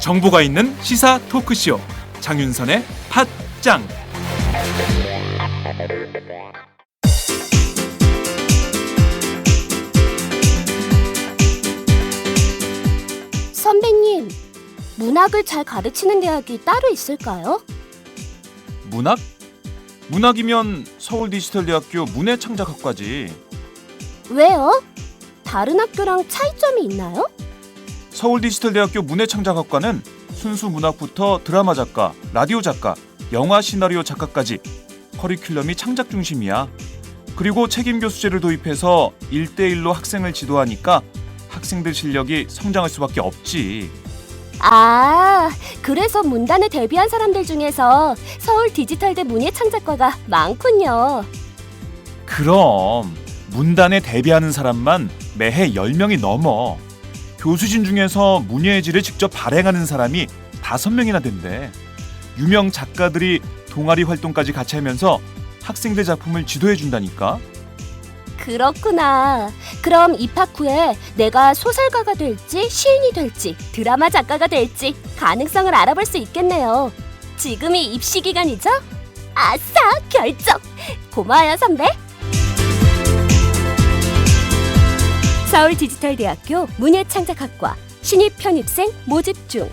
정보가 있는 시사 토크쇼 장윤선의 팟짱. 선배님, 문학을 잘 가르치는 대학이 따로 있을까요? 문학? 문학이면 서울디지털대학교 문해창작학과지. 왜요? 다른 학교랑 차이점이 있나요? 서울디지털대학교 문해창작학과는 순수 문학부터 드라마 작가, 라디오 작가, 영화 시나리오 작가까지 커리큘럼이 창작 중심이야. 그리고 책임 교수제를 도입해서 1대1로 학생을 지도하니까 학생들 실력이 성장할 수밖에 없지. 아, 그래서 문단에 데뷔한 사람들 중에서 서울 디지털대 문예창작과가 많군요. 그럼 문단에 데뷔하는 사람만 매해 10명이 넘어. 교수진 중에서 문예의 질을 직접 발행하는 사람이 5명이나 된대. 유명 작가들이 동아리 활동까지 같이 하면서 학생들 작품을 지도해 준다니까. 그렇구나. 그럼 입학 후에 내가 소설가가 될지 시인이 될지 드라마 작가가 될지 가능성을 알아볼 수 있겠네요. 지금이 입시 기간이죠? 아싸, 결정! 고마워요, 선배. 서울디지털대학교 문예창작학과 신입 편입생 모집 중.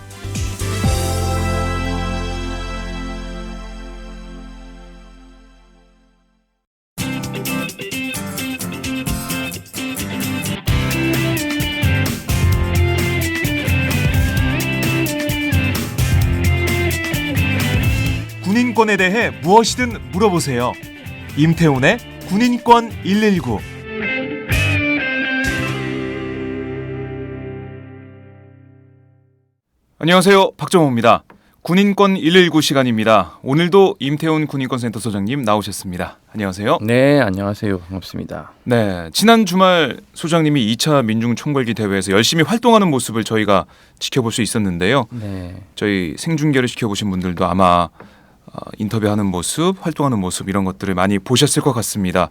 군인권에 대해 무엇이든 물어보세요. 임태훈의 군인권 119. 안녕하세요, 박정호입니다. 군인권 119 시간입니다. 오늘도 임태훈 군인권센터 소장님 나오셨습니다. 안녕하세요. 네, 안녕하세요. 반갑습니다. 네, 지난 주말 소장님이 2차 민중총궐기 대회에서 열심히 활동하는 모습을 저희가 지켜볼 수 있었는데요. 네. 저희 생중계를 지켜보신 분들도 아마 인터뷰하는 모습, 활동하는 모습 이런 것들을 많이 보셨을 것 같습니다.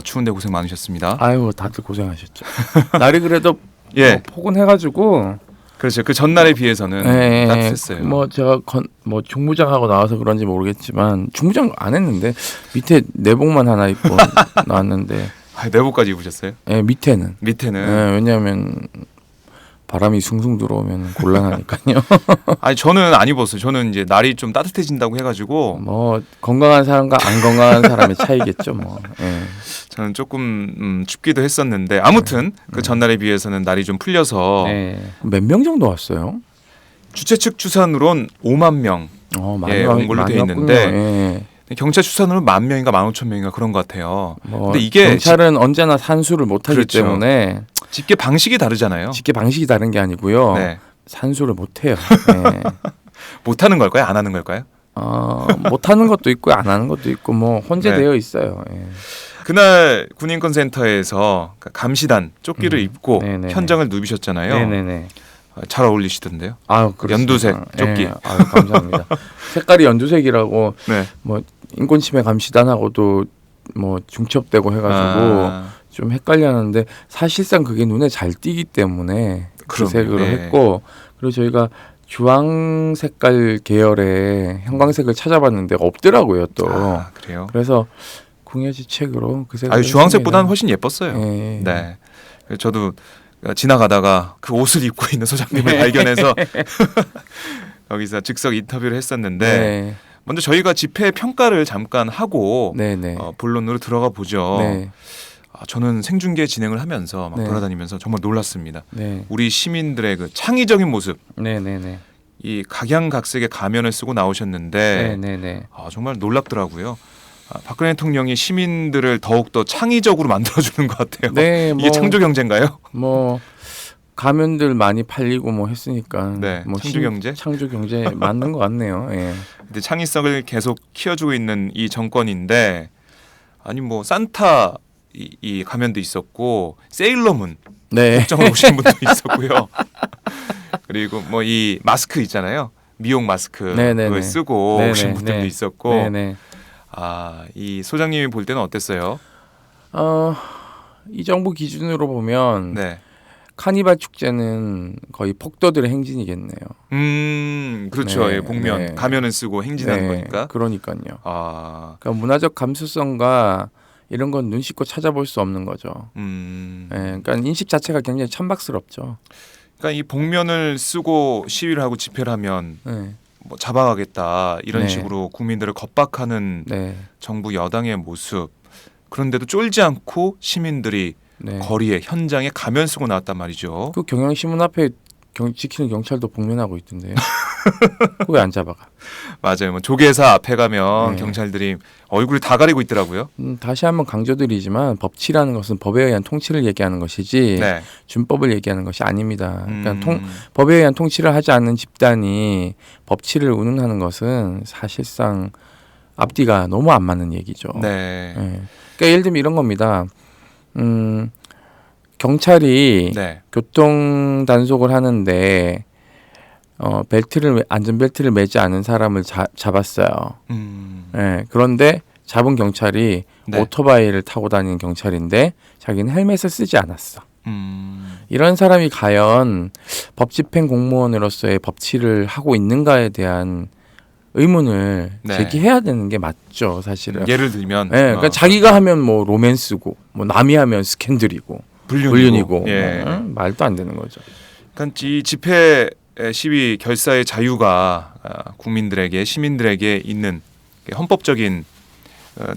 추운데 고생 많으셨습니다. 아유, 다들 고생하셨죠. 날이 그래도 예, 포근해가지고. 그렇죠. 그 전날에 비해서는 네, 따뜻했어요. 뭐 제가 중무장하고 나와서 그런지 모르겠지만 중무장 안 했는데 밑에 내복만 하나 입고 나왔는데. 내복까지 입으셨어요? 네, 밑에는. 밑에는. 네, 왜냐하면 바람이 숭숭 들어오면 곤란하니까요. 아니 저는 안 입었어요. 저는 이제 날이 좀 따뜻해진다고 해가지고 뭐 건강한 사람과 안 건강한 사람의 차이겠죠, 뭐. 네. 저는 조금 춥기도 했었는데 아무튼 그 전날에 비해서는 날이 좀 풀려서 네. 몇 명 정도 왔어요? 주최 측 추산으로는 5만 명 많이 온 걸로 돼 왔군요. 있는데 경찰 추산으로는 10,000명인가 15,000명인가 그런 것 같아요. 근데 이게 경찰은 언제나 산수를 못하기 그렇죠. 때문에 집계 방식이 다르잖아요. 집계 방식이 다른 게 아니고요. 네. 산수를 못해요. 네. 못하는 걸까요? 안 하는 걸까요? 못하는 것도 있고 안 하는 것도 있고 뭐 혼재되어 있어요. 예. 그날 군인권센터에서 감시단 조끼를 입고 네네네. 현장을 누비셨잖아요. 네네네. 잘 어울리시던데요. 아유, 연두색 조끼. 아유, 감사합니다. 색깔이 연두색이라고 네. 뭐 인권침해 감시단하고도 뭐 중첩되고 해가지고 좀 헷갈렸는데 사실상 그게 눈에 잘 띄기 때문에 그 색으로 네. 했고 그리고 저희가 주황 색깔 계열의 형광색을 찾아봤는데 없더라고요 또. 그래요? 그래서 궁여지책으로 그 색을 주황색보다는 훨씬 예뻤어요. 네. 네. 저도 지나가다가 그 옷을 입고 있는 소장님을 발견해서 여기서 즉석 인터뷰를 했었는데 네. 먼저 저희가 집회 평가를 잠깐 하고 네네. 본론으로 들어가 보죠. 네. 저는 생중계 진행을 하면서 막 네. 돌아다니면서 정말 놀랐습니다. 네. 우리 시민들의 그 창의적인 모습, 네네네. 이 각양각색의 가면을 쓰고 나오셨는데 네네네. 정말 놀랍더라고요. 박근혜 대통령이 시민들을 더욱더 창의적으로 만들어주는 것 같아요. 네, 이게 창조 경제인가요? 뭐 가면들 많이 팔리고 뭐 했으니까 네, 뭐 창조 경제? 창조 경제 맞는 것 같네요. 예. 근데 창의성을 계속 키워주고 있는 이 정권인데 아니 뭐 산타 이 가면도 있었고 세일러문 네. 걱정을 오시는 분도 있었고요. 그리고 뭐 이 마스크 있잖아요. 미용 마스크 네네네. 그걸 쓰고 네네. 오신 분들도 네. 있었고 네네. 이 소장님이 볼 때는 어땠어요? 이 정부 기준으로 보면 네. 카니발 축제는 거의 폭도들의 행진이겠네요. 그렇죠. 네, 예, 복면 네. 가면을 쓰고 행진하는 네, 거니까. 그러니까요. 아, 그러니까 문화적 감수성과 이런 건 눈 씻고 찾아볼 수 없는 거죠. 음. 네, 그러니까 인식 자체가 굉장히 천박스럽죠. 그러니까 이 복면을 쓰고 시위를 하고 집회를 하면 네, 뭐 잡아가겠다 이런 네. 식으로 국민들을 겁박하는 네, 정부 여당의 모습. 그런데도 쫄지 않고 시민들이 네. 거리에 현장에 가면 쓰고 나왔단 말이죠. 그 경향신문 앞에 지키는 경찰도 복면하고 있던데요. 그거 왜 안 잡아가? 맞아요. 뭐 조계사 앞에 가면 네. 경찰들이 얼굴이 다 가리고 있더라고요. 다시 한번 강조드리지만 법치라는 것은 법에 의한 통치를 얘기하는 것이지 네. 준법을 얘기하는 것이 아닙니다. 그러니까 음, 법에 의한 통치를 하지 않는 집단이 법치를 운운하는 것은 사실상 앞뒤가 너무 안 맞는 얘기죠. 네. 예. 그러니까 예를 들면 이런 겁니다. 경찰이 네. 교통 단속을 하는데 안전벨트를 매지 않은 사람을 잡았어요. 예. 그런데 잡은 경찰이 네. 오토바이를 타고 다니는 경찰인데 자기는 헬멧을 쓰지 않았어. 음, 이런 사람이 과연 법집행 공무원으로서의 법치를 하고 있는가에 대한 의문을 네. 제기해야 되는 게 맞죠, 사실은. 예를 들면 네, 그러니까 자기가 하면 뭐 로맨스고, 뭐 남이 하면 스캔들이고, 불륜이고, 예. 말도 안 되는 거죠. 그러니까 이 집회 시위 결사의 자유가 국민들에게 시민들에게 있는 헌법적인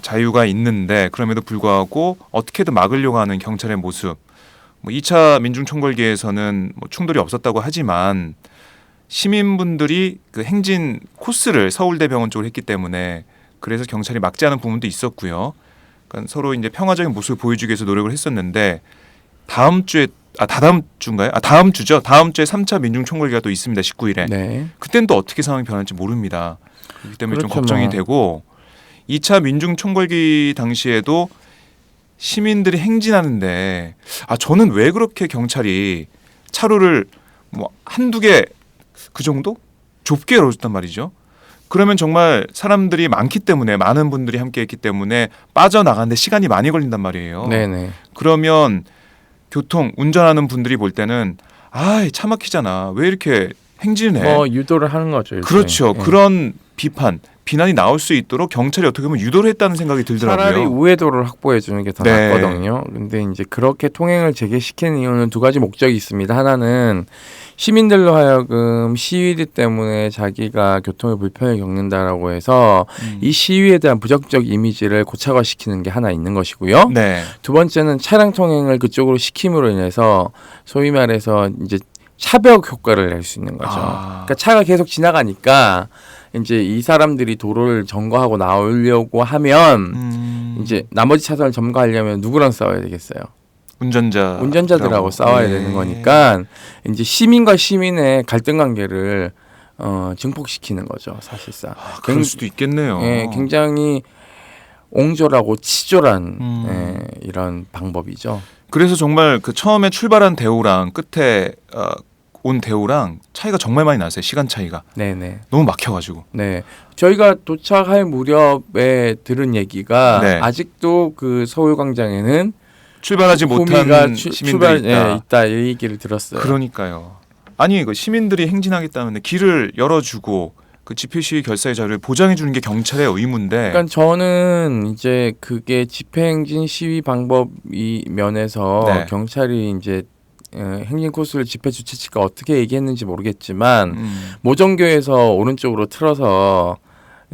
자유가 있는데 그럼에도 불구하고 어떻게든 막으려고 하는 경찰의 모습. 뭐 2차 민중총궐기에서는 뭐 충돌이 없었다고 하지만 시민분들이 그 행진 코스를 서울대병원 쪽으로 했기 때문에 그래서 경찰이 막지 않은 부분도 있었고요. 그러니까 서로 이제 평화적인 모습을 보여주기 위해서 노력을 했었는데 다음 주에 다다음 주인가요? 다음 주죠. 다음 주에 3차 민중총궐기가 또 있습니다. 19일에. 네. 그때는 또 어떻게 상황이 변할지 모릅니다. 그렇기 때문에 좀 그렇죠, 걱정이 뭐. 되고 2차 민중총궐기 당시에도 시민들이 행진하는데 저는 왜 그렇게 경찰이 차로를 뭐 한두 개 그 정도 좁게 열어줬단 말이죠. 그러면 정말 사람들이 많기 때문에 많은 분들이 함께했기 때문에 빠져나가는데 시간이 많이 걸린단 말이에요. 네네. 그러면 운전하는 분들이 볼 때는 차 막히잖아. 왜 이렇게 행진해? 뭐 유도를 하는 거죠. 일종의. 그렇죠. 예. 그런 비난이 나올 수 있도록 경찰이 어떻게 보면 유도를 했다는 생각이 들더라고요. 차라리 우회도를 확보해 주는 게 더 네. 낫거든요. 근데 이제 그렇게 통행을 재개시키는 이유는 두 가지 목적이 있습니다. 하나는 시민들로 하여금 시위들 때문에 자기가 교통의 불편을 겪는다라고 해서 이 시위에 대한 부정적 이미지를 고착화시키는 게 하나 있는 것이고요. 네. 두 번째는 차량 통행을 그쪽으로 시킴으로 인해서 소위 말해서 이제 차벽 효과를 낼 수 있는 거죠. 그러니까 차가 계속 지나가니까 이제 이 사람들이 도로를 점거하고 나오려고 하면 이제 나머지 차선을 점거하려면 누구랑 싸워야 되겠어요? 운전자들하고 싸워야 되는 거니까 이제 시민과 시민의 갈등 관계를 증폭시키는 거죠, 사실상. 그럴 수도 있겠네요. 예, 굉장히 옹졸하고 치졸한 이런 방법이죠. 그래서 정말 그 처음에 출발한 대우랑 끝에 온 대우랑 차이가 정말 많이 났어요. 시간 차이가. 네네. 너무 막혀가지고. 네, 저희가 도착할 무렵에 들은 얘기가 네. 아직도 그 서울광장에는 출발하지 못한 시민들이 있다. 있다 이 얘기를 들었어요. 그러니까요. 아니 그 시민들이 행진하겠다는데 길을 열어주고 그 집회 시위 결사의 자유를 보장해 주는 게 경찰의 의무인데. 그러니까 저는 이제 그게 집회행진 시위 방법이 면에서 네. 경찰이 이제 행진 코스를 집회 주최 측가 어떻게 얘기했는지 모르겠지만 모정교에서 오른쪽으로 틀어서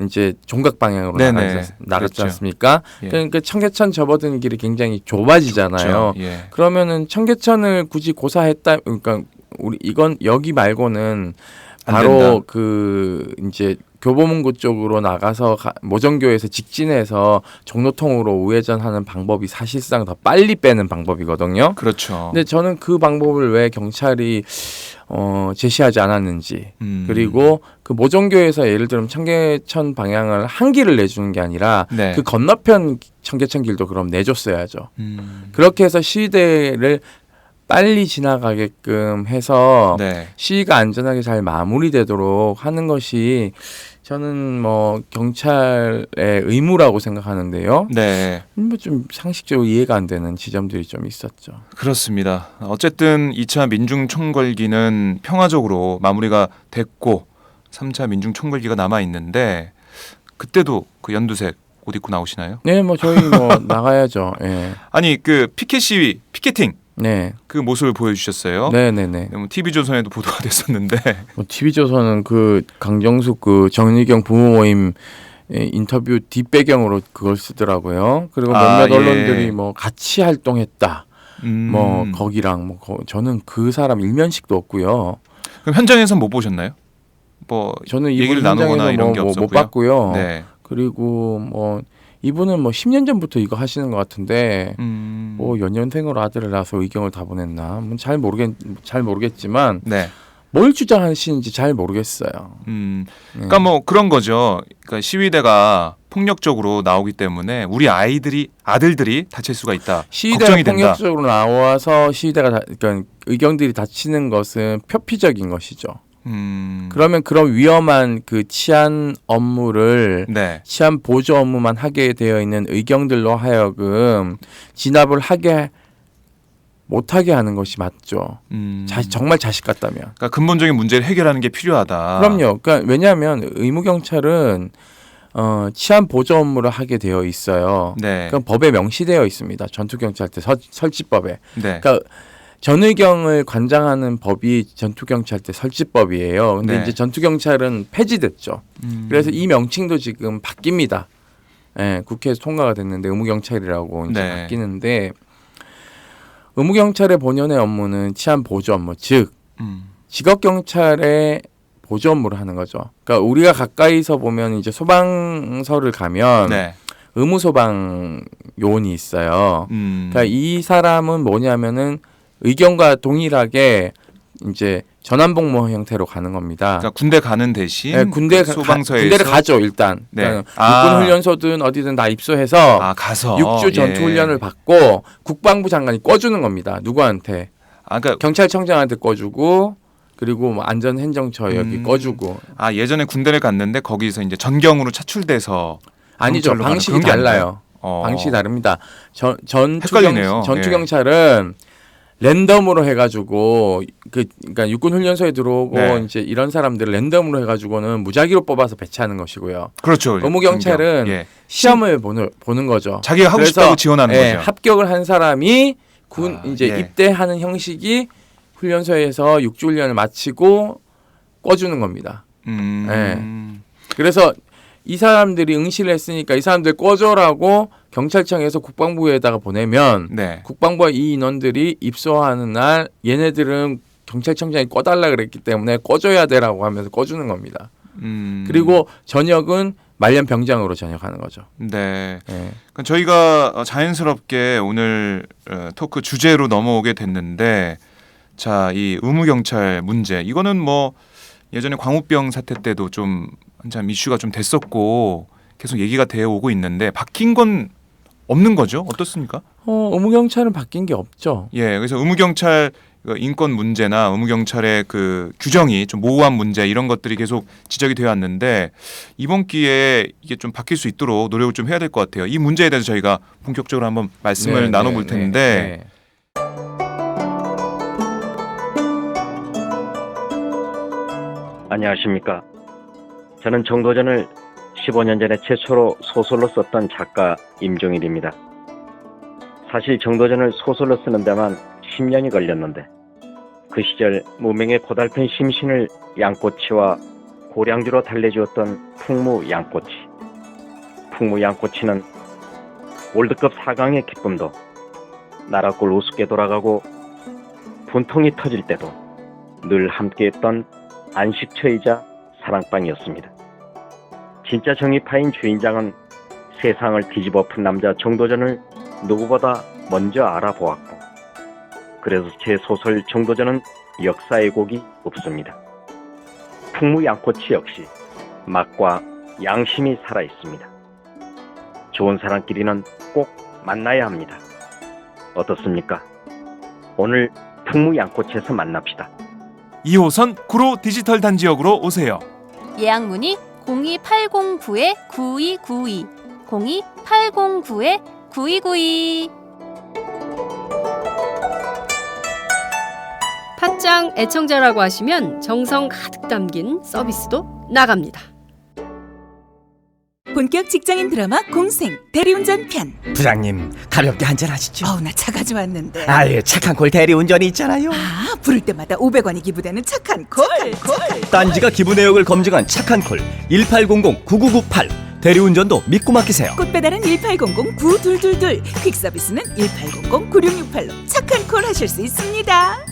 이제 종각 방향으로 나갔지 그렇죠. 않습니까? 예. 그러니까 청계천 접어드는 길이 굉장히 좁아지잖아요. 예. 그러면은 청계천을 굳이 고사했다, 그러니까 우리 이건 여기 말고는 바로 그 이제 교보문고 쪽으로 나가서 모정교에서 직진해서 종로통으로 우회전하는 방법이 사실상 더 빨리 빼는 방법이거든요. 그렇죠. 근데 저는 그 방법을 왜 경찰이 제시하지 않았는지, 그리고 그 모정교에서 예를 들면 청계천 방향을 한 길을 내주는 게 아니라 네. 그 건너편 청계천 길도 그럼 내줬어야죠. 그렇게 해서 시위대를 빨리 지나가게끔 해서 네. 시위가 안전하게 잘 마무리되도록 하는 것이 저는 뭐 경찰의 의무라고 생각하는데요. 네. 뭐 좀 상식적으로 이해가 안 되는 지점들이 좀 있었죠. 그렇습니다. 어쨌든 2차 민중총궐기는 평화적으로 마무리가 됐고 3차 민중총궐기가 남아 있는데 그때도 그 연두색 옷 입고 나오시나요? 네, 뭐 저희 뭐 나가야죠. 예. 아니 그 피켓 시위, 피켓팅 네. 그 모습을 보여주셨어요. 네네네. TV조선에도 보도가 됐었는데 뭐 TV조선은 그 강정숙 그 정의경 부모 모임 인터뷰 뒷배경으로 그걸 쓰더라고요. 그리고 몇몇 예. 언론들이 뭐 같이 활동했다. 뭐 음. 거기랑 뭐 저는 그 사람 일면식도 없고요. 그럼 현장에서 못 보셨나요? 뭐 저는 얘기를 이분 나누거나 현장에서 이런 게 못 없었고요. 봤고요. 네. 그리고 뭐 이분은 뭐 10년 전부터 이거 하시는 것 같은데 뭐 연년생으로 아들을 낳아서 의경을 다 보냈나? 뭐 잘 모르겠지만 네. 뭘 주장하시는지 잘 모르겠어요. 그러니까 뭐 그런 거죠. 그러니까 시위대가 폭력적으로 나오기 때문에 우리 아들들이 다칠 수가 있다. 시위대가 걱정이 된다. 폭력적으로 나와서 그러니까 의경들이 다치는 것은 표피적인 것이죠. 그러면 그런 위험한 그 치안 업무를 네. 치안 보조 업무만 하게 되어 있는 의경들로 하여금 진압을 못하게 하는 것이 맞죠. 정말 자식 같다면. 그러니까 근본적인 문제를 해결하는 게 필요하다. 그럼요. 그러니까 왜냐하면 의무 경찰은 치안 보조 업무를 하게 되어 있어요. 네. 그건 법에 명시되어 있습니다. 전투 경찰대 설치법에. 네. 그러니까 전의경을 관장하는 법이 전투경찰대 설치법이에요. 근데 네. 이제 전투경찰은 폐지됐죠. 그래서 이 명칭도 지금 바뀝니다. 예, 국회에서 통과가 됐는데 의무경찰이라고 이제 네. 바뀌는데 의무경찰의 본연의 업무는 치안 보조 업무, 즉 직업경찰의 보조 업무를 하는 거죠. 그러니까 우리가 가까이서 보면 이제 소방서를 가면 네. 의무소방 요원이 있어요. 그러니까 이 사람은 뭐냐면은 의경과 동일하게 이제 전환복무 형태로 가는 겁니다. 그러니까 군대 가는 대신 네, 군대를 가죠 일단. 네. 그러니까 육군훈련소든 어디든 다 입소해서 가서 6주 전투훈련을 받고 국방부 장관이 꿔주는 겁니다. 누구한테? 그러니까 경찰청장한테 꿔주고 그리고 뭐 안전행정처 여기 꺼주고. 예전에 군대를 갔는데 거기서 이제 전경으로 차출돼서 아니죠. 경찰로 가는 방식이 그런 게 달라요. 방식이 다릅니다. 헷갈리네요. 전투경찰은 랜덤으로 해가지고 그러니까 육군훈련소에 들어오고 네. 이제 이런 사람들을 랜덤으로 해가지고는 무작위로 뽑아서 배치하는 것이고요. 그렇죠. 의무경찰은 예. 시험을 보는 거죠. 자기가 하고 싶다고 지원하는 거죠. 합격을 한 사람이 이제 예. 입대하는 형식이 훈련소에서 6주 훈련을 마치고 꿔주는 겁니다. 그래서 이 사람들이 응시를 했으니까 이 사람들 꿔줘라고 경찰청에서 국방부에다가 보내면 네. 국방부와 이 인원들이 입소하는 날 얘네들은 경찰청장이 꿔달라 그랬기 때문에 꿔줘야 돼라고 하면서 꿔주는 겁니다. 그리고 전역은 말년 병장으로 전역하는 거죠. 네. 그러니까 저희가 자연스럽게 오늘 토크 주제로 넘어오게 됐는데 자, 이 의무경찰 문제 이거는 뭐 예전에 광우병 사태 때도 좀 한참 이슈가 좀 됐었고 계속 얘기가 되어 오고 있는데 바뀐 건 없는 거죠? 어떻습니까? 의무경찰은 바뀐 게 없죠. 예, 그래서 의무경찰 인권 문제나 의무경찰의 그 규정이 좀 모호한 문제 이런 것들이 계속 지적이 되어 왔는데 이번 기회에 이게 좀 바뀔 수 있도록 노력을 좀 해야 될 것 같아요. 이 문제에 대해서 저희가 본격적으로 한번 말씀을 나눠볼 텐데 안녕하십니까. 저는 정도전을 15년 전에 최초로 소설로 썼던 작가 임종일입니다. 사실 정도전을 소설로 쓰는 데만 10년이 걸렸는데 그 시절 무명의 고달픈 심신을 양꼬치와 고량주로 달래주었던 풍무 양꼬치. 풍무 양꼬치는 월드컵 4강의 기쁨도 나라골 우습게 돌아가고 분통이 터질 때도 늘 함께했던 안식처이자 사랑방이었습니다. 진짜 정의파인 주인장은 세상을 뒤집어푼 남자 정도전을 누구보다 먼저 알아보았고 그래서 제 소설 정도전은 역사의 곡이 없습니다. 풍무 양꼬치 역시 맛과 양심이 살아있습니다. 좋은 사람끼리는 꼭 만나야 합니다. 어떻습니까? 오늘 승무양꽃에서 만납시다. 2호선 구로 디지털 단지역으로 오세요. 예약 문의 02809-9292 02809-9292. 팟짱 애청자라고 하시면 정성 가득 담긴 서비스도 나갑니다. 본격 직장인 드라마 공생 대리운전 편. 부장님 가볍게 한잔 하시죠. 나 차 가져왔는데. 아예 착한 콜 대리운전이 있잖아요. 부를 때마다 500원이 기부되는 착한 콜. 딴지가 기부 내역을 검증한 착한 콜 1800-9998 대리운전도 믿고 맡기세요. 꽃배달은 1800-9222 퀵서비스는 1800-9668로 착한 콜 하실 수 있습니다.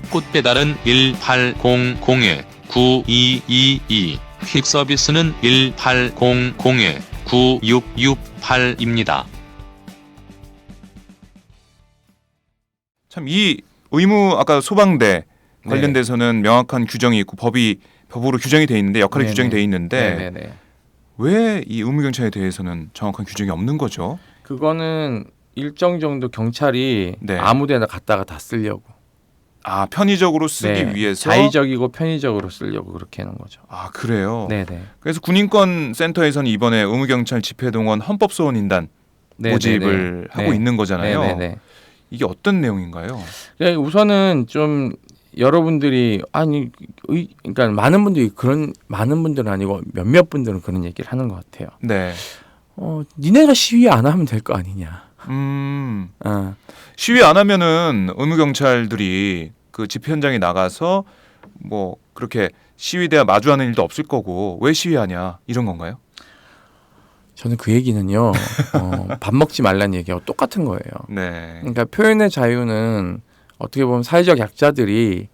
꽃배달은 1800-9222 퀵서비스는 1800-9668입니다. 참 이 의무 아까 소방대 관련돼서는 명확한 규정이 있고 법으로 규정이 돼 있는데 역할이 규정이 돼 있는데 왜 이 의무 경찰에 대해서는 정확한 규정이 없는 거죠? 그거는 일정 정도 경찰이 네. 아무데나 갔다가 다 쓰려고. 아, 편의적으로 쓰기 위해서 자의적이고 편의적으로 쓰려고 그렇게 하는 거죠. 아, 그래요. 네네. 그래서 군인권 센터에서는 이번에 의무경찰 집회동원 헌법소원인단 모집을 하고 있는 거잖아요. 네네네. 이게 어떤 내용인가요? 우선은 좀 여러분들이 그러니까 많은 분들은 아니고 몇몇 분들은 그런 얘기를 하는 것 같아요. 네. 니네가 시위 안 하면 될 거 아니냐. 시위 안 하면은 의무경찰들이 그 집회 현장에 나가서 뭐 그렇게 시위대와 마주하는 일도 없을 거고 왜 시위하냐 이런 건가요? 저는 그 얘기는요. 밥 먹지 말라는 얘기하고 똑같은 거예요. 네. 그러니까 표현의 자유는 어떻게 보면 사회적 약자들이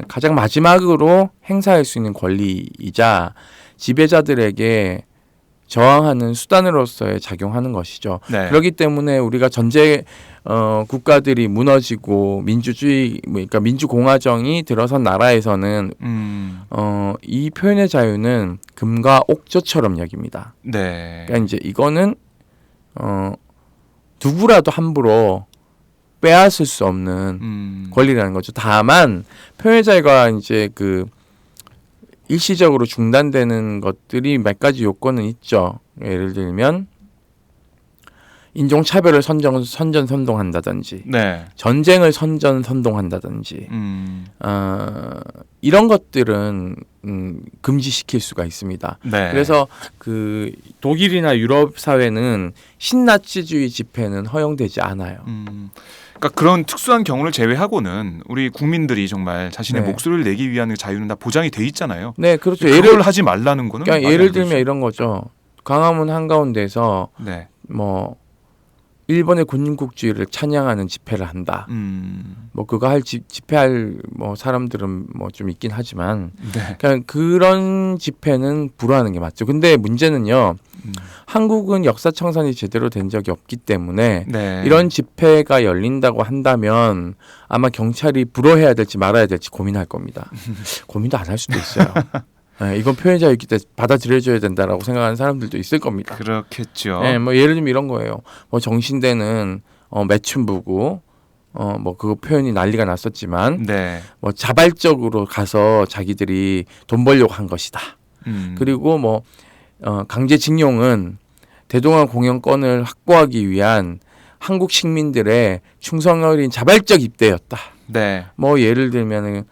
가장 마지막으로 행사할 수 있는 권리이자 지배자들에게 저항하는 수단으로서의 작용하는 것이죠. 네. 그렇기 때문에 우리가 전제 국가들이 무너지고 그러니까 민주공화정이 들어선 나라에서는 이 표현의 자유는 금과 옥조처럼 여깁니다. 네. 그러니까 이제 이거는 누구라도 함부로 빼앗을 수 없는 권리라는 거죠. 다만 표현의 자유가 이제 그 일시적으로 중단되는 것들이 몇 가지 요건은 있죠. 예를 들면 인종차별을 선전선동한다든지 네. 전쟁을 선동한다든지 이런 것들은 금지시킬 수가 있습니다. 네. 그래서 그 독일이나 유럽 사회는 신나치주의 집회는 허용되지 않아요. 그러니까 그런 특수한 경우를 제외하고는 우리 국민들이 정말 자신의 네. 목소리를 내기 위한 자유는 다 보장이 돼 있잖아요. 네, 그렇죠. 그걸 하지 말라는 거는 그러니까 말이 예를 안 되죠. 들면 이런 거죠. 광화문 한가운데서 네. 뭐 일본의 군국주의를 찬양하는 집회를 한다. 뭐 그거 집회할 뭐 사람들은 뭐 좀 있긴 하지만 네. 그냥 그런 집회는 불허하는 게 맞죠. 근데 문제는요. 한국은 역사청산이 제대로 된 적이 없기 때문에 네. 이런 집회가 열린다고 한다면 아마 경찰이 불허해야 될지 말아야 될지 고민할 겁니다. 고민도 안 할 수도 있어요. 네, 이건 표현 자유이기 때문에 받아들여줘야 된다라고 생각하는 사람들도 있을 겁니다. 그렇겠죠. 네, 뭐 예를 들면 이런 거예요. 뭐 정신대는 매춘부고 뭐 그거 표현이 난리가 났었지만 네. 뭐 자발적으로 가서 자기들이 돈 벌려고 한 것이다. 그리고 뭐 강제징용은 대동아 공영권을 확보하기 위한 한국 식민들의 충성 어린 자발적 입대였다. 네. 뭐 예를 들면은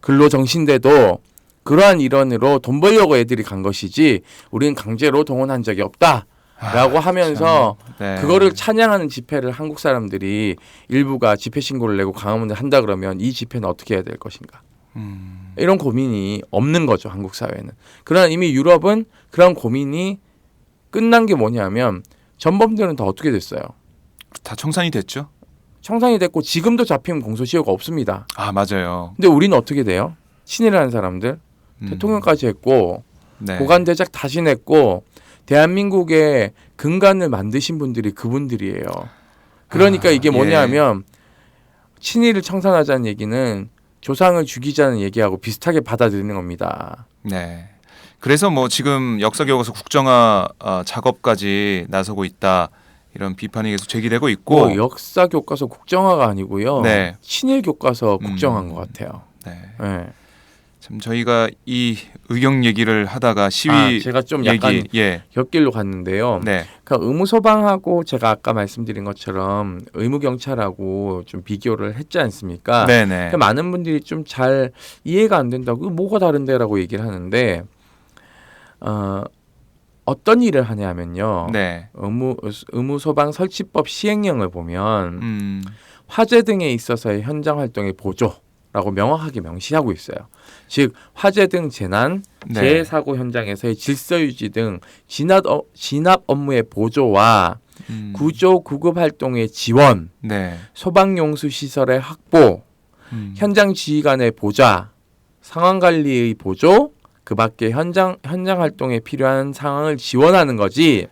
근로정신대도 그러한 일원으로 돈 벌려고 애들이 간 것이지 우리는 강제로 동원한 적이 없다라고 하면서 네. 그거를 찬양하는 집회를 한국 사람들이 일부가 집회 신고를 내고 광화문에 한다 그러면 이 집회는 어떻게 해야 될 것인가? 이런 고민이 없는 거죠, 한국 사회는. 그러나 이미 유럽은 그런 고민이 끝난 게 뭐냐면 전범들은 다 어떻게 됐어요? 다 청산이 됐죠? 청산이 됐고 지금도 잡히면 공소시효가 없습니다. 아, 맞아요. 근데 우리는 어떻게 돼요? 친일하는 사람들 대통령까지 했고 네. 고관대작 다시 냈고 대한민국의 근간을 만드신 분들이 그분들이에요. 그러니까 이게 뭐냐면 친일을 청산하자는 얘기는 조상을 죽이자는 얘기하고 비슷하게 받아들이는 겁니다. 네. 그래서 뭐 지금 역사교과서 국정화 작업까지 나서고 있다 이런 비판이 계속 제기되고 있고. 뭐 역사 교과서 국정화가 아니고요. 네. 친일 교과서 국정화인 것 같아요. 네. 네. 참 저희가 이 의경 얘기를 하다가 시위 제가 좀 얘기 약간 예. 곁길로 갔는데요. 네. 그러니까 의무 소방하고 제가 아까 말씀드린 것처럼 의무 경찰하고 좀 비교를 했지 않습니까? 네네. 그러니까 많은 분들이 좀 잘 이해가 안 된다고 이거 뭐가 다른데라고 얘기를 하는데 어떤 일을 하냐면요. 네. 의무 소방 설치법 시행령을 보면 화재 등에 있어서의 현장 활동의 보조라고 명확하게 명시하고 있어요. 즉 화재 등 재난, 네. 재해 사고 현장에서의 질서 유지 등 진압 업무의 보조와 구조 구급 활동의 지원, 네. 소방 용수 시설의 확보, 현장 지휘관의 보좌, 상황 관리의 보조, 그 밖에 현장 활동에 필요한 상황을 지원하는 거지.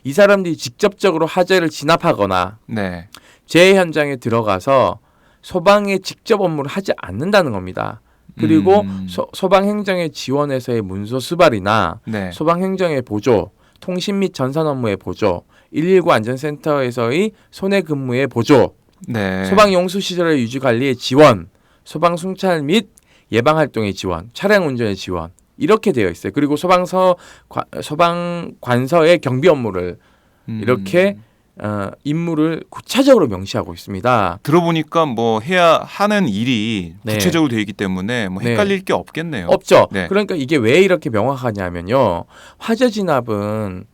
이 사람들이 직접적으로 화재를 진압하거나 네. 재해 현장에 들어가서 소방의 직접 업무를 하지 않는다는 겁니다. 그리고 소방 행정의 지원에서의 문서 수발이나 네. 소방 행정의 보조, 통신 및 전산 업무의 보조, 119 안전센터에서의 손해 근무의 보조, 네. 소방 용수 시설의 유지 관리의 지원, 소방 순찰 및 예방 활동의 지원, 차량 운전의 지원 이렇게 되어 있어요. 그리고 소방 관서의 경비 업무를 이렇게 임무를 구체적으로 명시하고 있습니다. 들어보니까 뭐 해야 하는 일이 네. 구체적으로 되어 있기 때문에 뭐 헷갈릴 게 없겠네요. 없죠. 네. 그러니까 이게 왜 이렇게 명확하냐면요. 화재 진압은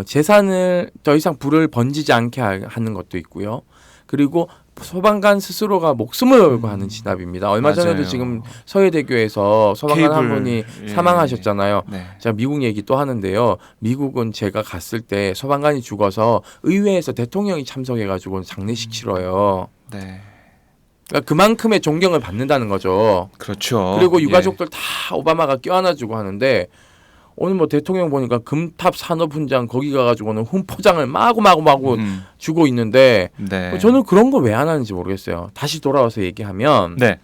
재산을 더 이상 불을 번지지 않게 하는 것도 있고요. 그리고 소방관 스스로가 목숨을 걸고 하는 진압입니다. 얼마 맞아요. 전에도 지금 서해대교에서 소방관 한 분이 예. 사망하셨잖아요. 네. 제가 미국 얘기 또 하는데요. 미국은 제가 갔을 때 소방관이 죽어서 의회에서 대통령이 참석해가지고 장례식 치러요. 네. 그러니까 그만큼의 존경을 받는다는 거죠. 그렇죠. 그리고 예. 유가족들 다 오바마가 껴안아주고 하는데 오늘 뭐 대통령 보니까 금탑 산업훈장 거기 가가지고는 훈포장을 마구 주고 있는데 네. 저는 그런 거 왜 안 하는지 모르겠어요. 다시 돌아와서 얘기하면 네.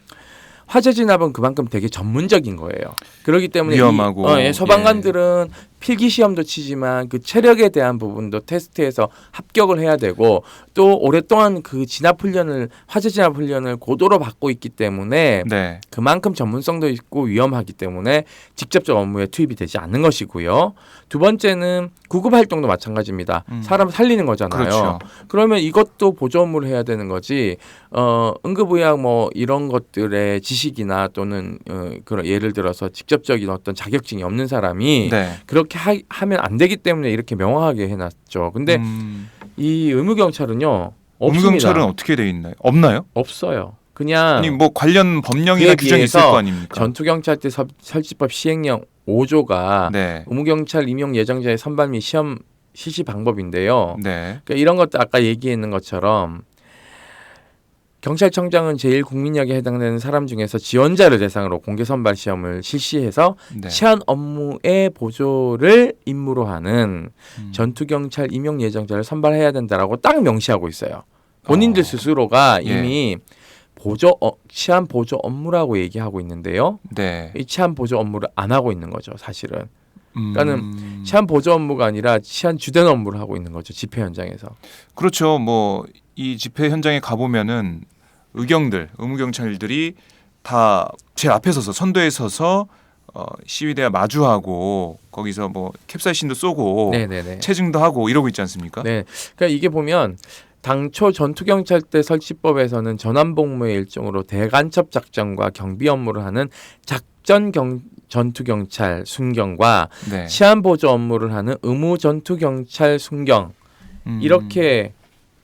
화재 진압은 그만큼 되게 전문적인 거예요. 그렇기 때문에 위험하고, 소방관들은 필기 시험도 치지만 그 체력에 대한 부분도 테스트해서 합격을 해야 되고 또 오랫동안 그 화재 진압 훈련을 고도로 받고 있기 때문에 네. 그만큼 전문성도 있고 위험하기 때문에 직접적 업무에 투입이 되지 않는 것이고요. 두 번째는 구급 활동도 마찬가지입니다. 사람 살리는 거잖아요. 그렇죠. 그러면 이것도 보조 업무를 해야 되는 거지. 응급의학 뭐 이런 것들의 지식이나 또는 그런 예를 들어서 직접적인 어떤 자격증이 없는 사람이 네. 그렇게 하면 안 되기 때문에 이렇게 명확하게 해놨죠. 근데 이 의무경찰은요. 없습니다. 의무경찰은 어떻게 돼 있나요? 없나요? 없어요. 그냥 아니 뭐 관련 법령이나 그에 규정이 있을 비해서 거 아닙니까? 전투경찰대 설치법 시행령 5조가 네. 의무경찰 임용 예정자의 선발 및 시험 실시 방법인데요. 네. 그러니까 이런 것도 아까 얘기했는 것처럼 경찰청장은 제1국민역에 해당되는 사람 중에서 지원자를 대상으로 공개 선발 시험을 실시해서 네. 치안 업무의 보조를 임무로 하는 전투경찰 임용 예정자를 선발해야 된다라고 딱 명시하고 있어요. 본인들 스스로가 예. 이미 치안 보조 업무라고 얘기하고 있는데요. 네. 이 치안 보조 업무를 안 하고 있는 거죠, 사실은. 그러니까는 치안 보조 업무가 아니라 치안 주된 업무를 하고 있는 거죠, 집회 현장에서. 그렇죠. 뭐 이 집회 현장에 가보면은 의무경찰들이 다 제일 앞에 서서 선도에 서서 시위대와 마주하고 거기서 뭐 캡사이신도 쏘고 네네네. 체증도 하고 이러고 있지 않습니까? 네, 그러니까 이게 보면 당초 전투경찰대 설치법에서는 전환복무의 일종으로 대간첩 작전과 경비 업무를 하는 전투경찰 순경과 네. 치안보조 업무를 하는 의무전투경찰 순경 이렇게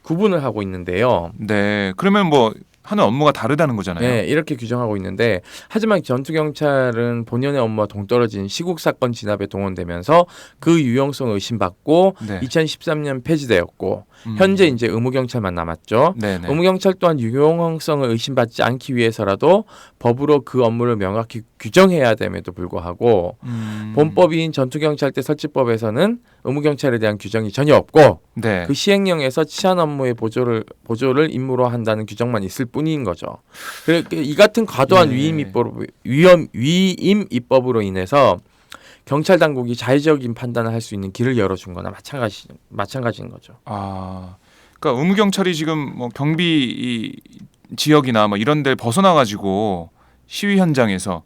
구분을 하고 있는데요. 네. 그러면 뭐 하는 업무가 다르다는 거잖아요. 네, 이렇게 규정하고 있는데 하지만 전투경찰은 본연의 업무와 동떨어진 시국사건 진압에 동원되면서 그 유용성을 의심받고 네. 2013년 폐지되었고 현재 이제 의무경찰만 남았죠. 네네. 의무경찰 또한 유용성을 의심받지 않기 위해서라도 법으로 그 업무를 명확히 규정해야 됨에도 불구하고 본법인 전투경찰대 설치법에서는 의무경찰에 대한 규정이 전혀 없고 네. 그 시행령에서 치안 업무의 보조를 임무로 한다는 규정만 있을 뿐인 거죠. 그러니까 이 같은 과도한 예. 위임 입법으로 인해서 경찰 당국이 자의적인 판단을 할 수 있는 길을 열어준 거나 마찬가지인 거죠. 그러니까 의무 경찰이 지금 뭐 경비 이 지역이나 뭐 이런 데 벗어나 가지고 시위 현장에서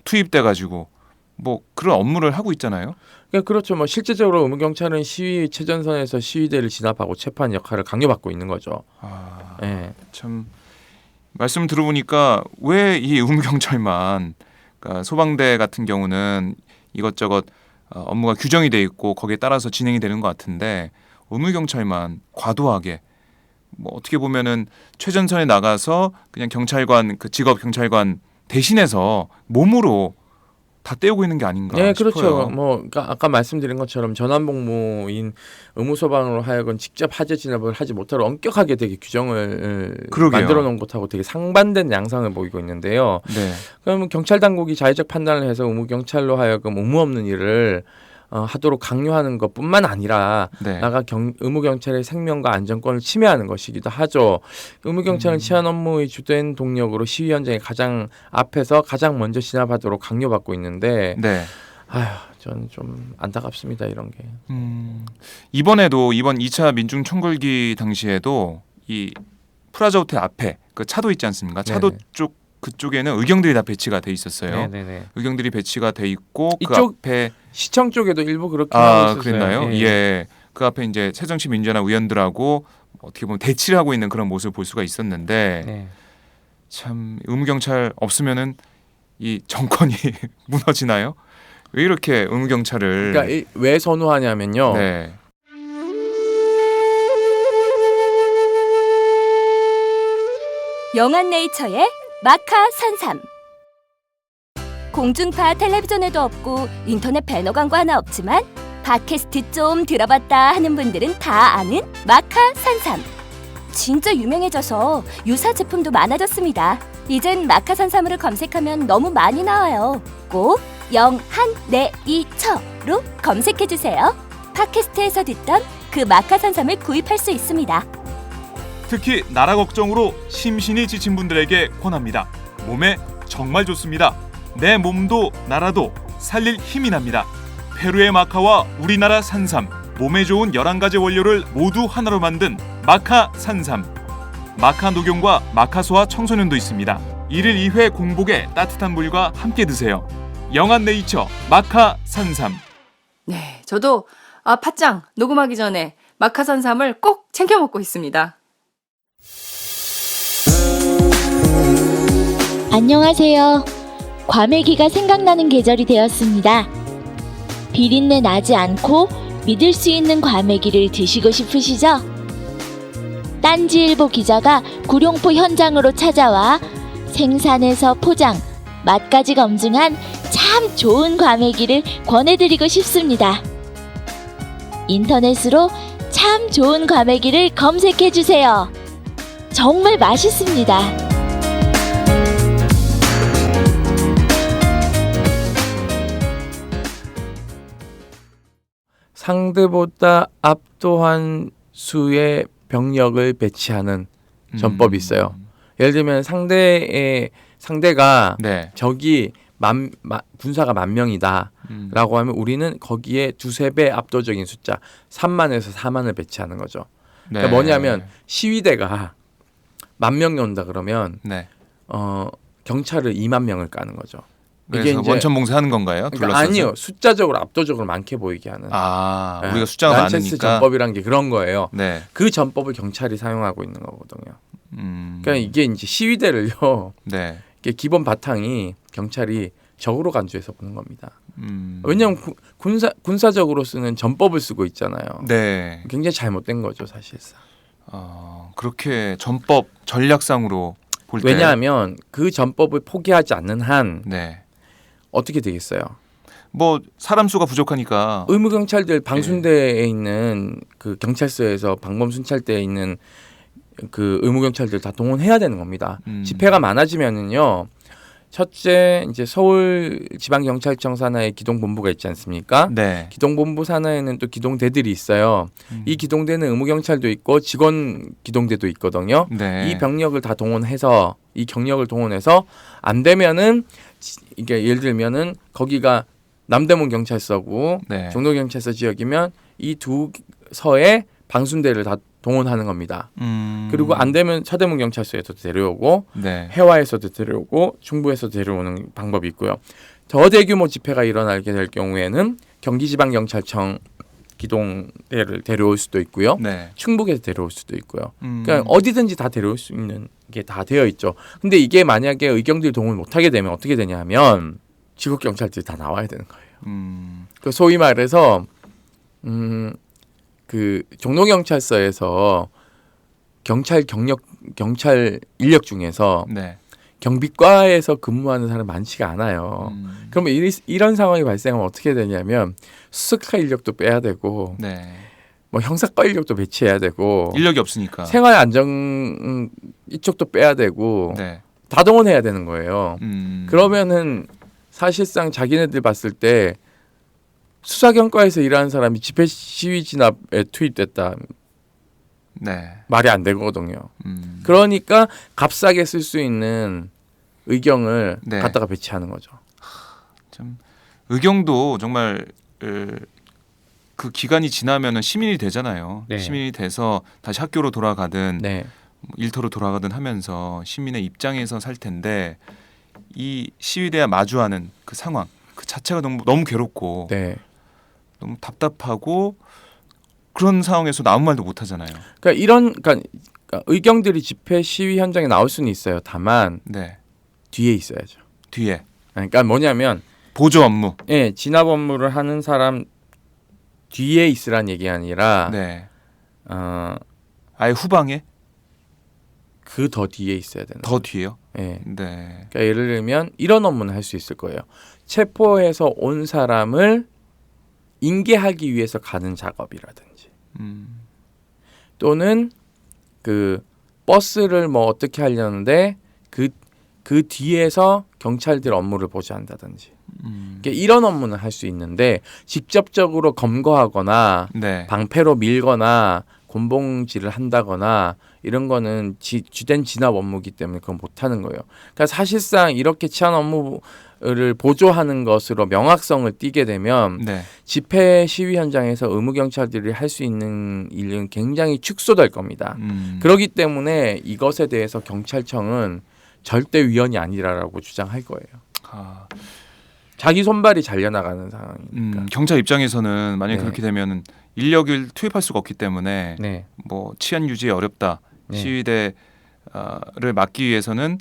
투입돼 가지고 뭐 그런 업무를 하고 있잖아요. 그러니까 그렇죠. 뭐 실제적으로 의무 경찰은 시위 최전선에서 시위대를 진압하고 체포하는 역할을 강요받고 있는 거죠. 예. 참 말씀 들어보니까 왜 이 의무 경찰만 그러니까 소방대 같은 경우는 이것저것 업무가 규정이 돼 있고 거기에 따라서 진행이 되는 것 같은데 의무 경찰만 과도하게 뭐 어떻게 보면은 최전선에 나가서 그냥 경찰관 그 직업 경찰관 대신해서 몸으로 다 때우고 있는 게 아닌가 네, 싶어요. 그렇죠. 뭐 그러니까 아까 말씀드린 것처럼 전환복무인 의무소방으로 하여금 직접 화재 진압을 하지 못하도록 엄격하게 되게 규정을 그러게요. 만들어 놓은 것하고 되게 상반된 양상을 보이고 있는데요. 네. 그러면 경찰 당국이 자의적 판단을 해서 의무 경찰로 하여금 의무 없는 일을 하도록 강요하는 것뿐만 아니라 네. 나가 의무 경찰의 생명과 안전권을 침해하는 것이기도 하죠. 의무 경찰은 치안 업무의 주된 동력으로 시위 현장에 가장 앞에서 가장 먼저 진압하도록 강요받고 있는데, 네. 저는 좀 안타깝습니다 이런 게. 이번에도 이번 2차 민중 총궐기 당시에도 이 프라자 호텔 앞에 그 차도 있지 않습니까? 차도 네네. 쪽 그쪽에는 의경들이 다 배치가 돼 있었어요. 네네네. 의경들이 배치가 돼 있고 그 이쪽 앞에 시청 쪽에도 일부 그렇게 하고 있었어요. 그랬나요? 예. 그 앞에 이제 새정치민주연합 의원들하고 어떻게 보면 대치를 하고 있는 그런 모습을 볼 수가 있었는데 네. 참 의무 경찰 없으면은 이 정권이 무너지나요? 왜 이렇게 의무 경찰을 그러니까 왜 선호하냐면요. 네. 영한네이처의 마카 산삼. 공중파 텔레비전에도 없고 인터넷 배너 광고 하나 없지만 팟캐스트 좀 들어봤다 하는 분들은 다 아는 마카 산삼. 진짜 유명해져서 유사 제품도 많아졌습니다. 이젠 마카 산삼으로 검색하면 너무 많이 나와요. 꼭 영한네이처로 검색해주세요. 팟캐스트에서 듣던 그 마카 산삼을 구입할 수 있습니다. 특히 나라 걱정으로 심신이 지친 분들에게 권합니다. 몸에 정말 좋습니다. 내 몸도 나라도 살릴 힘이 납니다. 페루의 마카와 우리나라 산삼, 몸에 좋은 11가지 원료를 모두 하나로 만든 마카 산삼. 마카 녹용과 마카 소와 청소년도 있습니다. 1일 2회 공복에 따뜻한 물과 함께 드세요. 영한네이처 마카 산삼. 네, 저도 팟짱 녹음하기 전에 마카산삼을 꼭 챙겨 먹고 있습니다. 안녕하세요. 과메기가 생각나는 계절이 되었습니다. 비린내 나지 않고 믿을 수 있는 과메기를 드시고 싶으시죠? 딴지일보 기자가 구룡포 현장으로 찾아와 생산에서 포장, 맛까지 검증한 참 좋은 과메기를 권해드리고 싶습니다. 인터넷으로 참 좋은 과메기를 검색해주세요. 정말 맛있습니다. 상대보다 압도한 수의 병력을 배치하는 전법이 있어요. 예를 들면 상대가 네. 적이 군사가 10,000명이다라고 하면 우리는 거기에 2-3배 압도적인 숫자 3만에서 4만을 배치하는 거죠. 네. 그러니까 뭐냐면 시위대가 10,000명이 온다 그러면 네. 경찰을 20,000명을 까는 거죠. 그래서 이제 원천봉쇄하는 건가요? 그러니까 아니요, 숫자적으로 압도적으로 많게 보이게 하는. 우리가 숫자가 란체스 많으니까. 전법이란 게 그런 거예요. 네. 그 전법을 경찰이 사용하고 있는 거거든요. 그러니까 이게 이제 시위대를요. 네. 이게 기본 바탕이 경찰이 적으로 간주해서 보는 겁니다. 음. 왜냐하면 군사적으로 쓰는 전법을 쓰고 있잖아요. 네. 굉장히 잘못된 거죠, 사실상. 그렇게 전법 전략상으로 볼 때. 왜냐하면 그 전법을 포기하지 않는 한 네. 어떻게 되겠어요? 뭐 사람 수가 부족하니까. 의무 경찰들 방순대에 있는 그 경찰서에서 방범 순찰대에 있는 그 의무 경찰들 다 동원해야 되는 겁니다. 집회가 많아지면은요. 첫째 이제 서울 지방경찰청 산하에 기동본부가 있지 않습니까? 네. 기동본부 산하에는 또 기동대들이 있어요. 이 기동대는 의무경찰도 있고 직원 기동대도 있거든요. 네. 이 병력을 다 동원해서 이 경력을 동원해서 안 되면은 이게 예를 들면은 거기가 남대문 경찰서고 네. 종로 경찰서 지역이면 이 두 서에 방순대를 다 동원하는 겁니다. 그리고 안 되면 서대문 경찰서에서 데려오고 네. 해화에서도 데려오고 중부에서 데려오는 방법이 있고요. 더 대규모 집회가 일어나게 될 경우에는 경기지방경찰청 기동대를 데려올 수도 있고요. 네. 충북에서 데려올 수도 있고요. 그러니까 어디든지 다 데려올 수 있는 게 다 되어 있죠. 근데 이게 만약에 의경들이 동원을 못하게 되면 어떻게 되냐 하면 지역 경찰들이 다 나와야 되는 거예요. 그 소위 말해서 그 종로 경찰서에서 경찰 인력 중에서 네. 경비과에서 근무하는 사람 많지가 않아요. 그러면 이런 상황이 발생하면 어떻게 되냐면 수색과 인력도 빼야 되고 네. 뭐 형사과 인력도 배치해야 되고 인력이 없으니까. 생활 안정 이쪽도 빼야 되고 네. 다 동원해야 되는 거예요. 그러면은 사실상 자기네들 봤을 때 수사경과에서 일하는 사람이 집회 시위 진압에 투입됐다. 네. 말이 안 되거든요. 그러니까 값싸게 쓸 수 있는 의경을 네. 갖다가 배치하는 거죠. 참 의경도 정말 그 기간이 지나면은 시민이 되잖아요. 네. 시민이 돼서 다시 학교로 돌아가든 네. 일터로 돌아가든 하면서 시민의 입장에서 살 텐데 이 시위대와 마주하는 그 상황 그 자체가 너무 괴롭고 네. 너무 답답하고 그런 상황에서 아무 말도 못 하잖아요. 그러니까 의경들이 집회 시위 현장에 나올 수는 있어요. 다만 네. 뒤에 있어야죠. 뒤에. 그러니까 뭐냐면 보조 업무. 예, 진압 업무를 하는 사람 뒤에 있으란 얘기 아니라 네. 아예 후방에 그 더 뒤에 있어야 되는. 더 뒤에요? 예. 네. 그러니까 예를 들면 이런 업무는 할 수 있을 거예요. 체포해서 온 사람을 인계하기 위해서 가는 작업이라든지 또는 그 버스를 뭐 어떻게 하려는데 그 뒤에서 경찰들 업무를 보좌한다든지 그러니까 이런 업무는 할 수 있는데 직접적으로 검거하거나 네. 방패로 밀거나 곤봉질을 한다거나 이런 거는 주된 진압 업무이기 때문에 그건 못하는 거예요. 그러니까 사실상 이렇게 치안 업무를 보조하는 것으로 명확성을 띠게 되면 네. 집회 시위 현장에서 의무 경찰들이 할 수 있는 일은 굉장히 축소될 겁니다. 그렇기 때문에 이것에 대해서 경찰청은 절대 위헌이 아니라고 주장할 거예요. 아. 자기 손발이 잘려나가는 상황이니까. 경찰 입장에서는 만약 네. 그렇게 되면은 인력을 투입할 수가 없기 때문에 네. 뭐 치안 유지에 어렵다. 네. 시위대를 막기 위해서는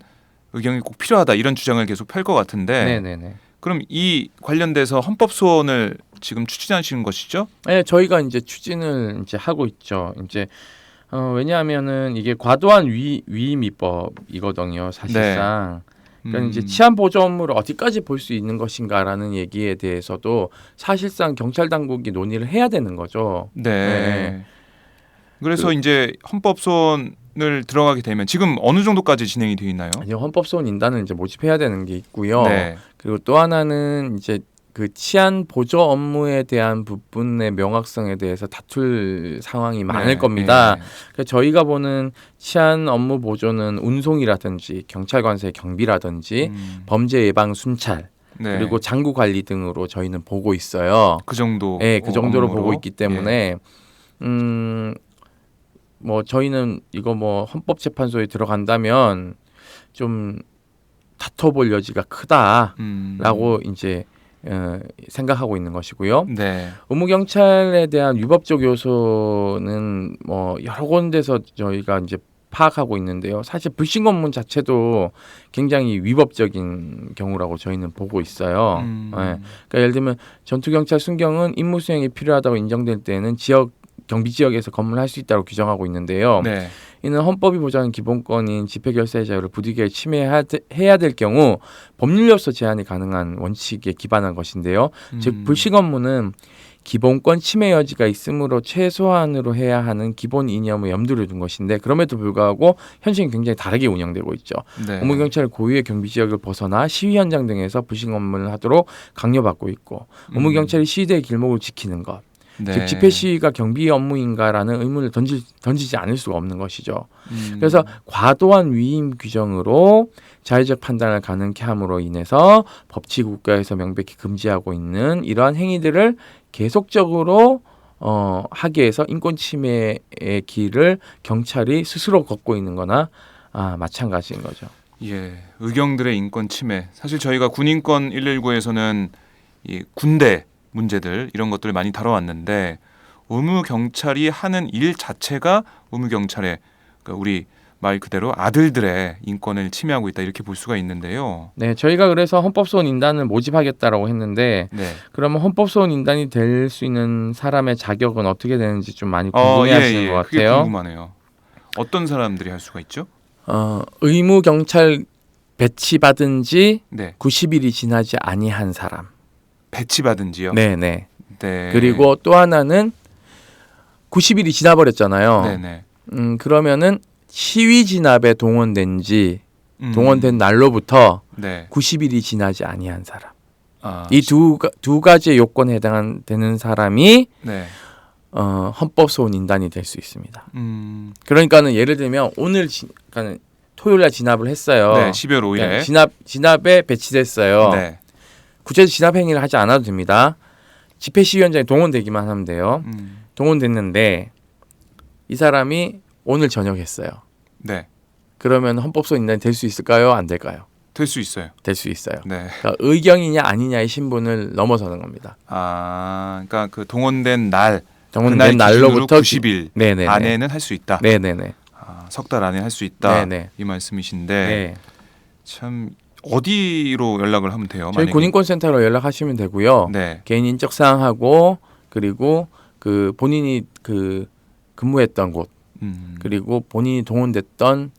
의경이 꼭 필요하다 이런 주장을 계속 펼 것 같은데 네네네. 그럼 이 관련돼서 헌법 소원을 지금 추진하시는 것이죠? 네, 저희가 이제 추진을 이제 하고 있죠. 이제 왜냐하면은 이게 과도한 위임 입법이거든요. 사실상. 그러니까 이제 치안 보조 업무를 어디까지 볼 수 있는 것인가라는 얘기에 대해서도 사실상 경찰 당국이 논의를 해야 되는 거죠. 네. 네. 그래서 이제 헌법 소원을 들어가게 되면 지금 어느 정도까지 진행이 되어 있나요? 아니요, 헌법 소원 인단을 이제 모집해야 되는 게 있고요. 네. 그리고 또 하나는 이제 그 치안 보조 업무에 대한 부분의 명확성에 대해서 다툴 상황이 많을 겁니다. 네. 그러니까 저희가 보는 치안 업무 보조는 운송이라든지 경찰관서의 경비라든지 범죄 예방 순찰 네. 그리고 장구 관리 등으로 저희는 보고 있어요. 그 정도. 네, 그 정도로 업무로. 보고 있기 때문에 뭐 저희는 이거 뭐 헌법재판소에 들어간다면 좀 다퉈볼 여지가 크다라고 이제 생각하고 있는 것이고요. 네. 의무 경찰에 대한 위법적 요소는 뭐 여러 군데서 저희가 이제 파악하고 있는데요. 사실 불신 검문 자체도 굉장히 위법적인 경우라고 저희는 보고 있어요. 네. 그러니까 예를 들면 전투 경찰 순경은 임무 수행이 필요하다고 인정될 때는 경비 지역에서 검문을 할 수 있다고 규정하고 있는데요. 네. 이는 헌법이 보장하는 기본권인 집회 결사의 자유를 부득이하게 침해해야 될 경우 법률로서 제한이 가능한 원칙에 기반한 것인데요. 즉 불신 업무는 기본권 침해 여지가 있으므로 최소한으로 해야 하는 기본 이념을 염두를 둔 것인데 그럼에도 불구하고 현실은 굉장히 다르게 운영되고 있죠. 네. 의무 경찰은 고유의 경비 지역을 벗어나 시위 현장 등에서 불신 업무를 하도록 강요받고 있고 의무 경찰이 시위대의 길목을 지키는 것 네. 즉 집회 시위가 경비 업무인가라는 의문을 던지지 않을 수가 없는 것이죠. 그래서 과도한 위임 규정으로 자의적 판단을 가능케 함으로 인해서 법치 국가에서 명백히 금지하고 있는 이러한 행위들을 계속적으로 하기 위해서 인권 침해의 길을 경찰이 스스로 걷고 있는 거나 마찬가지인 거죠. 예, 의경들의 인권 침해. 사실 저희가 군인권 119에서는 이 군대 문제들 이런 것들을 많이 다뤄왔는데 의무 경찰이 하는 일 자체가 의무 경찰의 그러니까 우리 말 그대로 아들들의 인권을 침해하고 있다 이렇게 볼 수가 있는데요. 네, 저희가 그래서 헌법소원인단을 모집하겠다라고 했는데 네. 그러면 헌법소원인단이 될 수 있는 사람의 자격은 어떻게 되는지 좀 많이 궁금해하시는 것 그게 같아요. 궁금하네요. 어떤 사람들이 할 수가 있죠? 의무 경찰 배치받은 지 네. 90일이 지나지 아니한 사람. 배치받은지요? 네네. 네. 그리고 또 하나는 90일이 지나버렸잖아요. 네네. 그러면은 시위 진압에 동원된 날로부터 네. 90일이 지나지 아니한 사람. 아, 이 두 가지의 요건에 해당되는 사람이 네. 헌법소원인단이 될 수 있습니다. 그러니까는 예를 들면 오늘 그러니까 토요일 날 진압을 했어요. 네, 12월 5일에 네, 진압에 배치됐어요. 네. 구체적 진압 행위를 하지 않아도 됩니다. 집회 시위 현장에 동원되기만 하면 돼요. 동원됐는데 이 사람이 오늘 저녁 했어요. 네. 그러면 헌법소원인단이 될 수 있을까요? 안 될까요? 될 수 있어요. 될 수 있어요. 네. 그러니까 의경이냐 아니냐의 신분을 넘어서는 겁니다. 그러니까 그 동원된 동원된 날로부터 90일 네네네. 안에는 할 수 있다. 네네네. 석 달 안에 할 수 있다. 네네. 이 말씀이신데 네. 참 어디로 연락을 하면 돼요? 저희 만약에? 군인권센터로 연락하시면 되고요. 네. 개인 인적 사항하고 그리고 그 본인이 그 근무했던 곳 그리고 본인이 동원됐던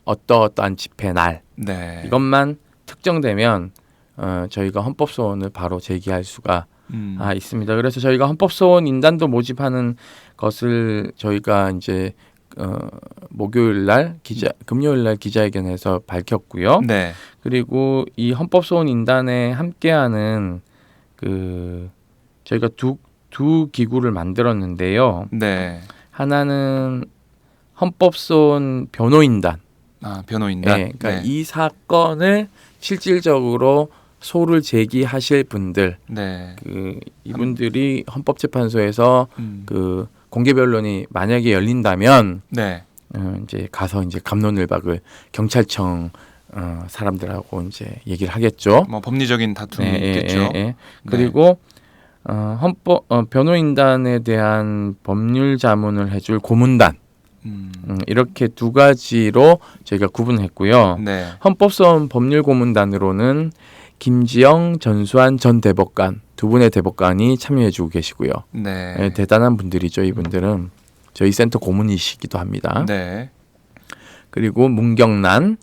어떠한 집회 날 네. 이것만 특정되면 저희가 헌법소원을 바로 제기할 수가 있습니다. 그래서 저희가 헌법소원 인단도 모집하는 것을 저희가 이제 금요일 날 기자회견에서 밝혔고요. 네. 그리고 이 헌법소원 인단에 함께하는 저희가 두 기구를 만들었는데요. 네. 하나는 헌법소원 변호인단. 변호인단. 네, 그러니까 이 사건을 실질적으로 소를 제기하실 분들, 네. 이분들이 헌법재판소에서 그 공개 변론이 만약에 열린다면, 네. 이제 가서 이제 갑론을박을 경찰청 사람들하고 이제 얘기를 하겠죠. 뭐 법리적인 다툼이 있겠죠. 네. 그리고 변호인단에 대한 법률 자문을 해줄 고문단. 이렇게 두 가지로 저희가 구분했고요. 네. 헌법소원 법률고문단으로는 김지영, 전수환 전 대법관 두 분의 대법관이 참여해주고 계시고요. 네. 대단한 분들이죠. 이분들은 저희 센터 고문이시기도 합니다. 네. 그리고 문경란,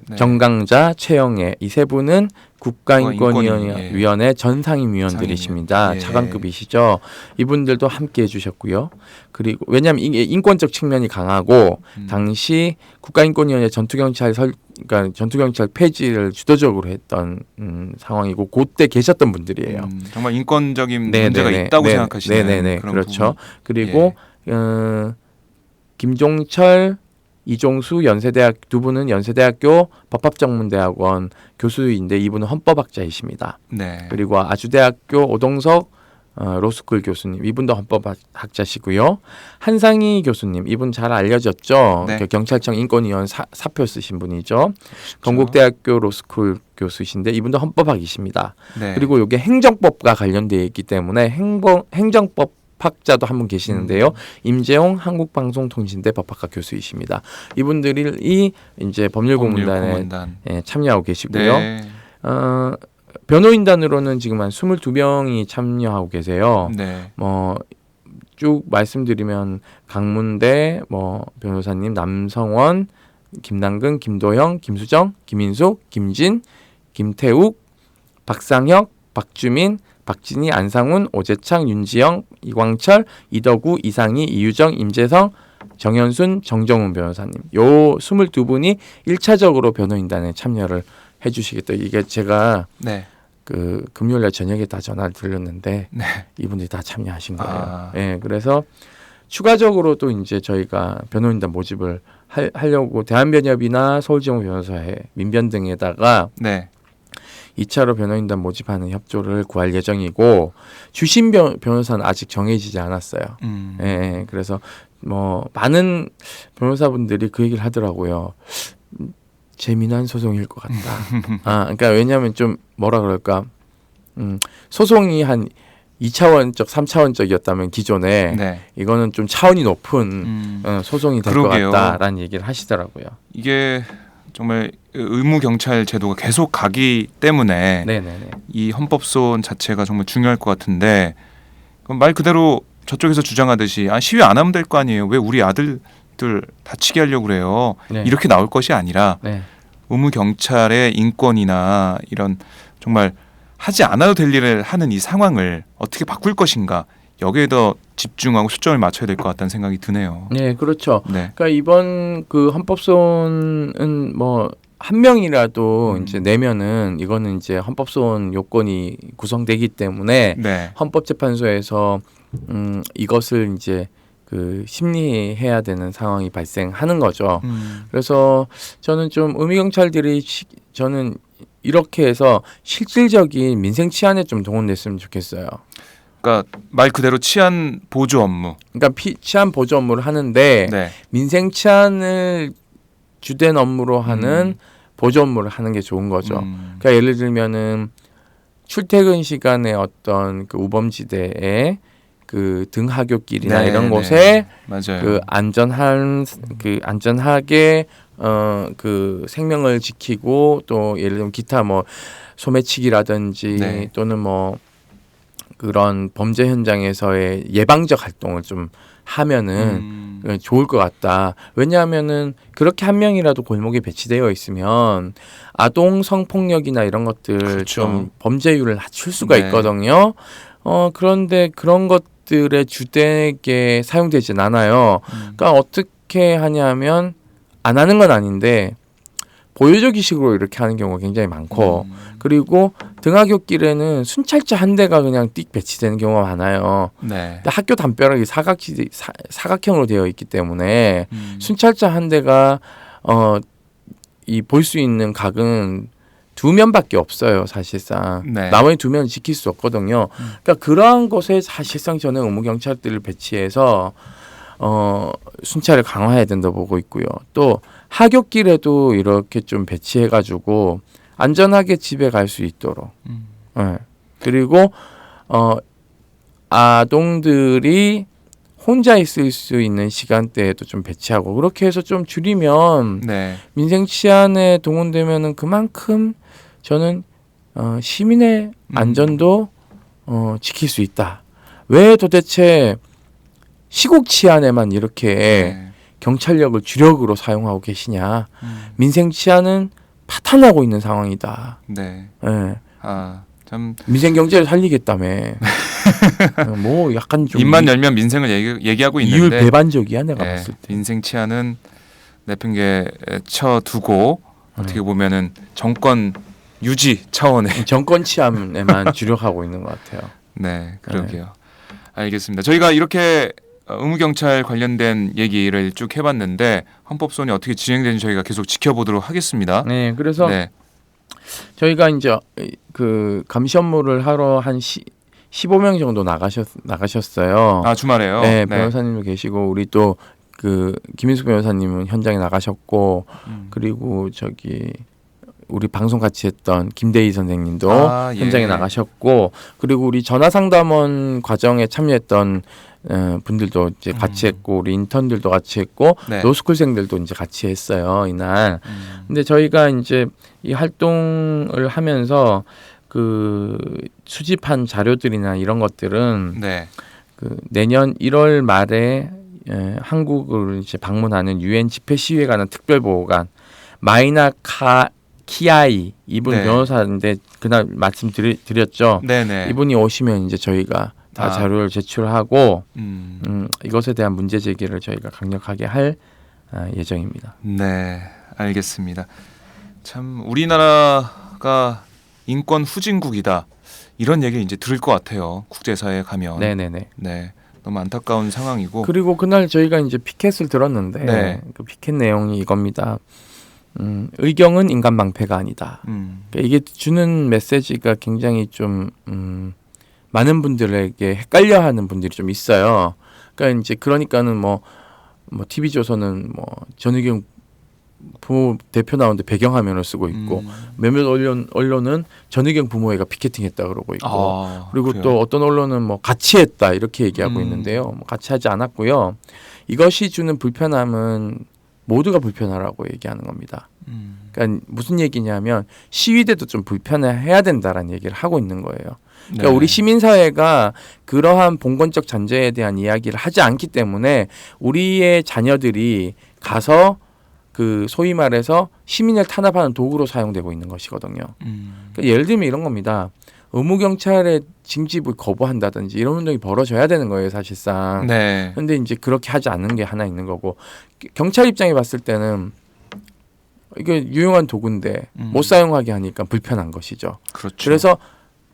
네. 정강자, 최영애 이 세 분은 국가인권위원회 전 상임위원들이십니다. 예. 차관급이시죠. 이분들도 함께 해주셨고요. 그리고 왜냐하면 이게 인권적 측면이 강하고 당시 국가인권위원회 그러니까 전투경찰 폐지를 주도적으로 했던 상황이고 그때 계셨던 분들이에요. 정말 인권적인 문제가 있다고 생각하시는 네네네. 그런 그렇죠. 부분. 그리고 김종철, 이종수 두 분은 연세대학교 법학전문대학원 교수인데 이분은 헌법학자이십니다. 네. 그리고 아주대학교 오동석 로스쿨 교수님 이분도 헌법학자시고요. 한상희 교수님 이분 잘 알려졌죠. 네. 경찰청 인권위원 사표 쓰신 분이죠. 건국대학교 로스쿨 교수이신데 이분도 헌법학이십니다. 네. 그리고 이게 행정법과 관련되어 있기 때문에 행정법 학자도 한 분 계시는데요. 임재홍 한국방송통신대 법학과 교수이십니다. 이분들이 이제 법률고문단에 참여하고 계시고요. 네. 변호인단으로는 지금 한 22명이 참여하고 계세요. 네. 쭉 말씀드리면 강문대 변호사님 남성원, 김남근, 김도형, 김수정, 김인숙, 김진, 김태욱, 박상혁, 박주민, 박진희, 안상훈, 오재창, 윤지영, 이광철, 이덕우, 이상희, 이유정, 임재성, 정현순, 정정훈 변호사님. 요 22분이 1차적으로 변호인단에 참여를 해주시겠다. 이게 제가 그 금요일날 저녁에 다 전화를 드렸는데 네. 이분들이 다 참여하신 거예요. 아. 예, 그래서 추가적으로 또 이제 저희가 변호인단 모집을 하려고 대한변협이나 서울지방 변호사회, 민변 등에다가 네. 2차로 변호인단 모집하는 협조를 구할 예정이고 주심 변호사는 아직 정해지지 않았어요. 예, 그래서 뭐 많은 변호사분들이 그 얘기를 하더라고요. 재미난 소송일 것 같다. 그러니까 왜냐하면 좀 뭐라 그럴까, 소송이 한 2차원적, 3차원적이었다면 기존에 네. 이거는 좀 차원이 높은 소송이 될 것 그러게요. 같다라는 얘기를 하시더라고요. 이게 정말 의무 경찰 제도가 계속 가기 때문에 네네네. 이 헌법소원 자체가 정말 중요할 것 같은데 그럼 말 그대로 저쪽에서 주장하듯이 시위 안 하면 될 거 아니에요. 왜 우리 아들들 다치게 하려고 그래요. 네. 이렇게 나올 것이 아니라 네. 의무 경찰의 인권이나 이런 정말 하지 않아도 될 일을 하는 이 상황을 어떻게 바꿀 것인가 여기에 더 집중하고 초점을 맞춰야 될 것 같다는 생각이 드네요. 네, 그렇죠. 네. 그러니까 이번 그 헌법소원은 뭐 한 명이라도 이제 내면은 이거는 이제 헌법소원 요건이 구성되기 때문에 네. 헌법재판소에서 이것을 이제 그 심리해야 되는 상황이 발생하는 거죠. 그래서 저는 좀 의무경찰들이 저는 이렇게 해서 실질적인 민생 치안에 좀 동원됐으면 좋겠어요. 그러니까 말 그대로 치안 보조 업무. 그러니까 치안 보조 업무를 하는데 네. 민생 치안을 주된 업무로 하는 보조 업무를 하는 게 좋은 거죠. 그러니까 예를 들면은 출퇴근 시간에 어떤 그 우범지대에 그 등하굣길이나 네, 이런 네. 곳에 맞아요. 그 안전하게 그 생명을 지키고 또 예를 들면 기타 뭐 소매치기라든지 네. 또는 뭐 그런 범죄 현장에서의 예방적 활동을 좀 하면은 좋을 것 같다. 왜냐하면은 그렇게 한 명이라도 골목에 배치되어 있으면 아동 성폭력이나 이런 것들 그렇죠. 좀 범죄율을 낮출 수가 네. 있거든요. 그런데 그런 것들의 주되게 사용되진 않아요. 그러니까 어떻게 하냐면 안 하는 건 아닌데 보여주기식으로 이렇게 하는 경우가 굉장히 많고 그리고 등하굣길에는 순찰차 한 대가 그냥 띡 배치되는 경우가 많아요. 네. 근데 학교 담벼락이 사각형으로 되어 있기 때문에 순찰차 한 대가 이 볼 수 있는 각은 2면밖에 없어요, 사실상. 네. 나머지 2면을 지킬 수 없거든요. 그러니까 그러한 곳에 사실상 저는 의무경찰들을 배치해서 순찰을 강화해야 된다고 보고 있고요. 또 하굣길에도 이렇게 좀 배치해가지고 안전하게 집에 갈 수 있도록. 네. 그리고 아동들이 혼자 있을 수 있는 시간대에도 좀 배치하고 그렇게 해서 좀 줄이면 네. 민생 치안에 동원되면은 그만큼 저는 시민의 안전도 지킬 수 있다. 왜 도대체 시국 치안에만 이렇게 네. 경찰력을 주력으로 사용하고 계시냐? 민생 치안은 파탄나고 있는 상황이다. 네. 네. 참 민생 경제를 살리겠다며. 뭐 약간 좀 입만 열면 민생을 얘기하고 이율 있는데 배반적이야 내가 네, 봤을 때. 민생 치안은 내팽개 쳐두고 어떻게 보면은 정권 유지 차원의 정권 치안에만 주력하고 있는 것 같아요. 네, 그러게요. 알겠습니다. 저희가 이렇게 의무경찰 관련된 얘기를 쭉 해봤는데 헌법소원이 어떻게 진행되는지 저희가 계속 지켜보도록 하겠습니다. 네, 그래서 네. 저희가 이제 그 감시 업무를 하러 한 15명 정도 나가셨어요. 주말에요? 네, 변호사님도 계시고 우리 또 그 김인숙 변호사님은 현장에 나가셨고 그리고 저기 우리 방송 같이 했던 김대희 선생님도 현장에 나가셨고 그리고 우리 전화상담원 과정에 참여했던 분들도 이제 같이 했고 우리 인턴들도 같이 했고 네. 로스쿨생들도 이제 같이 했어요 이날. 근데 저희가 이제 이 활동을 하면서 그 수집한 자료들이나 이런 것들은 네. 그 내년 1월 말에 한국을 이제 방문하는 유엔 집회 시위에 관한 특별보호관 마이나 키아이 이분 네. 변호사인데 그날 말씀드렸죠. 네네. 이분이 오시면 이제 저희가 다 자료를 제출하고 이것에 대한 문제 제기를 저희가 강력하게 할 예정입니다. 네, 알겠습니다. 참 우리나라가 인권 후진국이다. 이런 얘기 이제 들을 것 같아요. 국제사회에 가면. 네네네. 네. 너무 안타까운 상황이고. 그리고 그날 저희가 이제 피켓을 들었는데 네. 그 피켓 내용이 이겁니다. 의경은 인간 방패가 아니다. 그러니까 이게 주는 메시지가 굉장히 좀 많은 분들에게 헷갈려하는 분들이 좀 있어요. 그러니까 이제 그러니까는 뭐 TV 조선은 뭐 전의경 부모 대표 나오는데 배경화면을 쓰고 있고 몇몇 언론은 전의경 부모회가 피켓팅했다 그러고 있고 그리고 그래요? 또 어떤 언론은 뭐 같이 했다 이렇게 얘기하고 있는데요. 뭐 같이 하지 않았고요. 이것이 주는 불편함은 모두가 불편하라고 얘기하는 겁니다. 그러니까 무슨 얘기냐면 시위대도 좀 불편해야 된다라는 얘기를 하고 있는 거예요. 그러니까 네. 우리 시민사회가 그러한 봉건적 잔재에 대한 이야기를 하지 않기 때문에 우리의 자녀들이 가서 그 소위 말해서 시민을 탄압하는 도구로 사용되고 있는 것이거든요. 그러니까 예를 들면 이런 겁니다. 의무경찰의 징집을 거부한다든지 이런 운동이 벌어져야 되는 거예요, 사실상. 네. 근데 이제 그렇게 하지 않는 게 하나 있는 거고 경찰 입장에 봤을 때는 이게 유용한 도구인데 못 사용하게 하니까 불편한 것이죠. 그렇죠. 그래서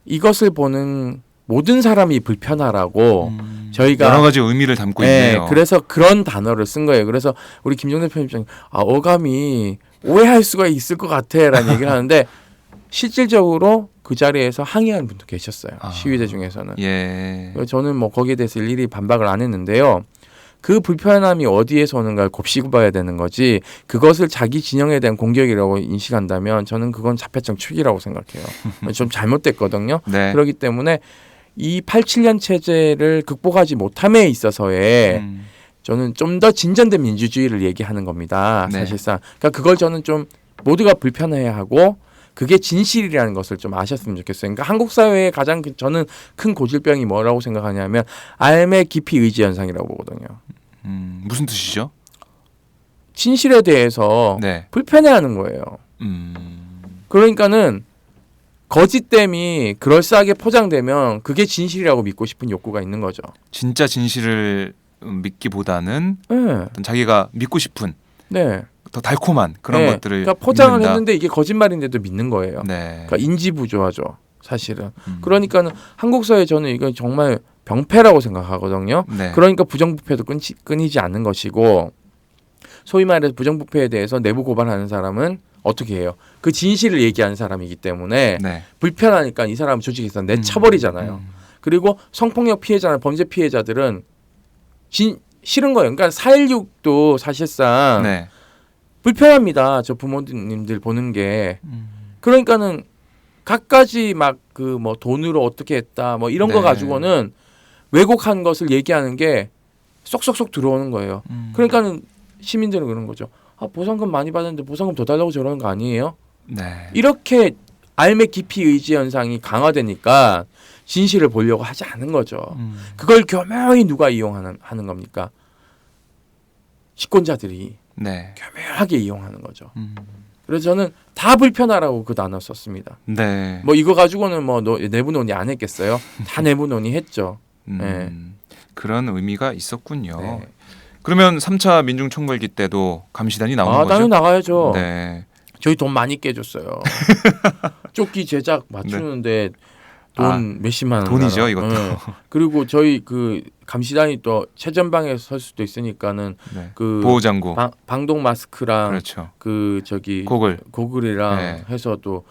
이것을 보는 모든 사람이 불편하라고 저희가 여러 가지 의미를 담고 네, 있네요. 그래서 그런 단어를 쓴 거예요. 그래서 우리 김정대 편집장이 어감이 오해할 수가 있을 것 같아라는 얘기를 하는데 실질적으로 그 자리에서 항의하는 분도 계셨어요. 시위대 중에서는. 예. 그래서 저는 뭐 거기에 대해서 일일이 반박을 안 했는데요. 그 불편함이 어디에서 오는가를 곱씹어봐야 되는 거지 그것을 자기 진영에 대한 공격이라고 인식한다면 저는 그건 자폐성 축이라고 생각해요. 좀 잘못됐거든요. 네. 그렇기 때문에 이 87년 체제를 극복하지 못함에 있어서의 저는 좀 더 진전된 민주주의를 얘기하는 겁니다. 네. 사실상. 그러니까 그걸 저는 좀 모두가 불편해하고 그게 진실이라는 것을 좀 아셨으면 좋겠어요. 그러니까 한국 사회의 가장 저는 큰 고질병이 뭐라고 생각하냐면 알매 깊이 의지 현상이라고 보거든요. 무슨 뜻이죠? 진실에 대해서 네. 불편해하는 거예요. 그러니까는 거짓됨이 그럴싸하게 포장되면 그게 진실이라고 믿고 싶은 욕구가 있는 거죠. 진짜 진실을 믿기보다는 네. 어떤 자기가 믿고 싶은 네. 더 달콤한 그런 네. 것들을 그러니까 포장을 믿는다. 했는데 이게 거짓말인데도 믿는 거예요. 네. 그러니까 인지부조하죠, 사실은. 그러니까는 한국 사회 저는 이거 정말 병폐라고 생각하거든요. 네. 그러니까 부정부패도 끊이지 않는 것이고 소위 말해서 부정부패에 대해서 내부 고발하는 사람은 어떻게 해요? 그 진실을 얘기하는 사람이기 때문에 네. 불편하니까 이 사람 조직에서 내쳐버리잖아요. 그리고 성폭력 피해자나 범죄 피해자들은 싫은 거예요. 그러니까 4.16도 사실상 네. 불편합니다. 저 부모님들 보는 게. 그러니까는 갖가지 막 그 뭐 돈으로 어떻게 했다 뭐 이런 거 네. 가지고는 왜곡한 것을 얘기하는 게 쏙쏙쏙 들어오는 거예요. 그러니까는 시민들은 그런 거죠. 보상금 많이 받았는데 보상금 더 달라고 저러는 거 아니에요? 네. 이렇게 알매 깊이 의지 현상이 강화되니까 진실을 보려고 하지 않은 거죠. 그걸 교묘히 누가 이용하는 겁니까? 집권자들이 네. 교묘하게 이용하는 거죠. 그래서 저는 다 불편하라고 그 단어 썼습니다. 네. 뭐 이거 가지고는 뭐 내부 논의 안 했겠어요? 다 내부 논의했죠. 네. 그런 의미가 있었군요. 네. 그러면 3차 민중총궐기 때도 감시단이 나오는 거죠? 당연히 나가야죠. 네. 저희 돈 많이 깨줬어요. 조끼 제작 맞추는데 돈 몇십만 원. 돈이죠, 나가. 이것도. 네. 그리고 저희 그 감시단이 또 최전방에 설 수도 있으니까는 네. 그 보호장구. 방독 마스크랑 그렇죠. 그 저기 네. 고글이랑 해서 또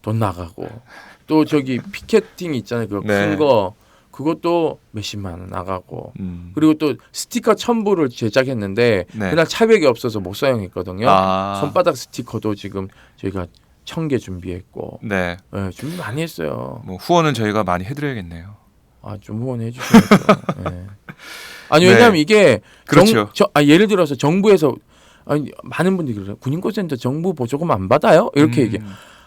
돈 나가고 또 저기 피켓팅 있잖아요. 그거 네. 큰 거 그것도 몇십만 원 나가고 그리고 또 스티커 1000부를 제작했는데 네. 그날 차벽이 없어서 못 사용했거든요. 아. 손바닥 스티커도 지금 저희가 1000개 준비했고 네. 네, 준비 많이 했어요. 뭐 후원은 저희가 많이 해드려야겠네요. 좀 후원해 주셔야죠. 네. 아니 네. 왜냐하면 이게 그렇죠. 예를 들어서 정부에서 많은 분들이 그래요. 군인권센터 정부 보조금 안 받아요? 이렇게 얘기해.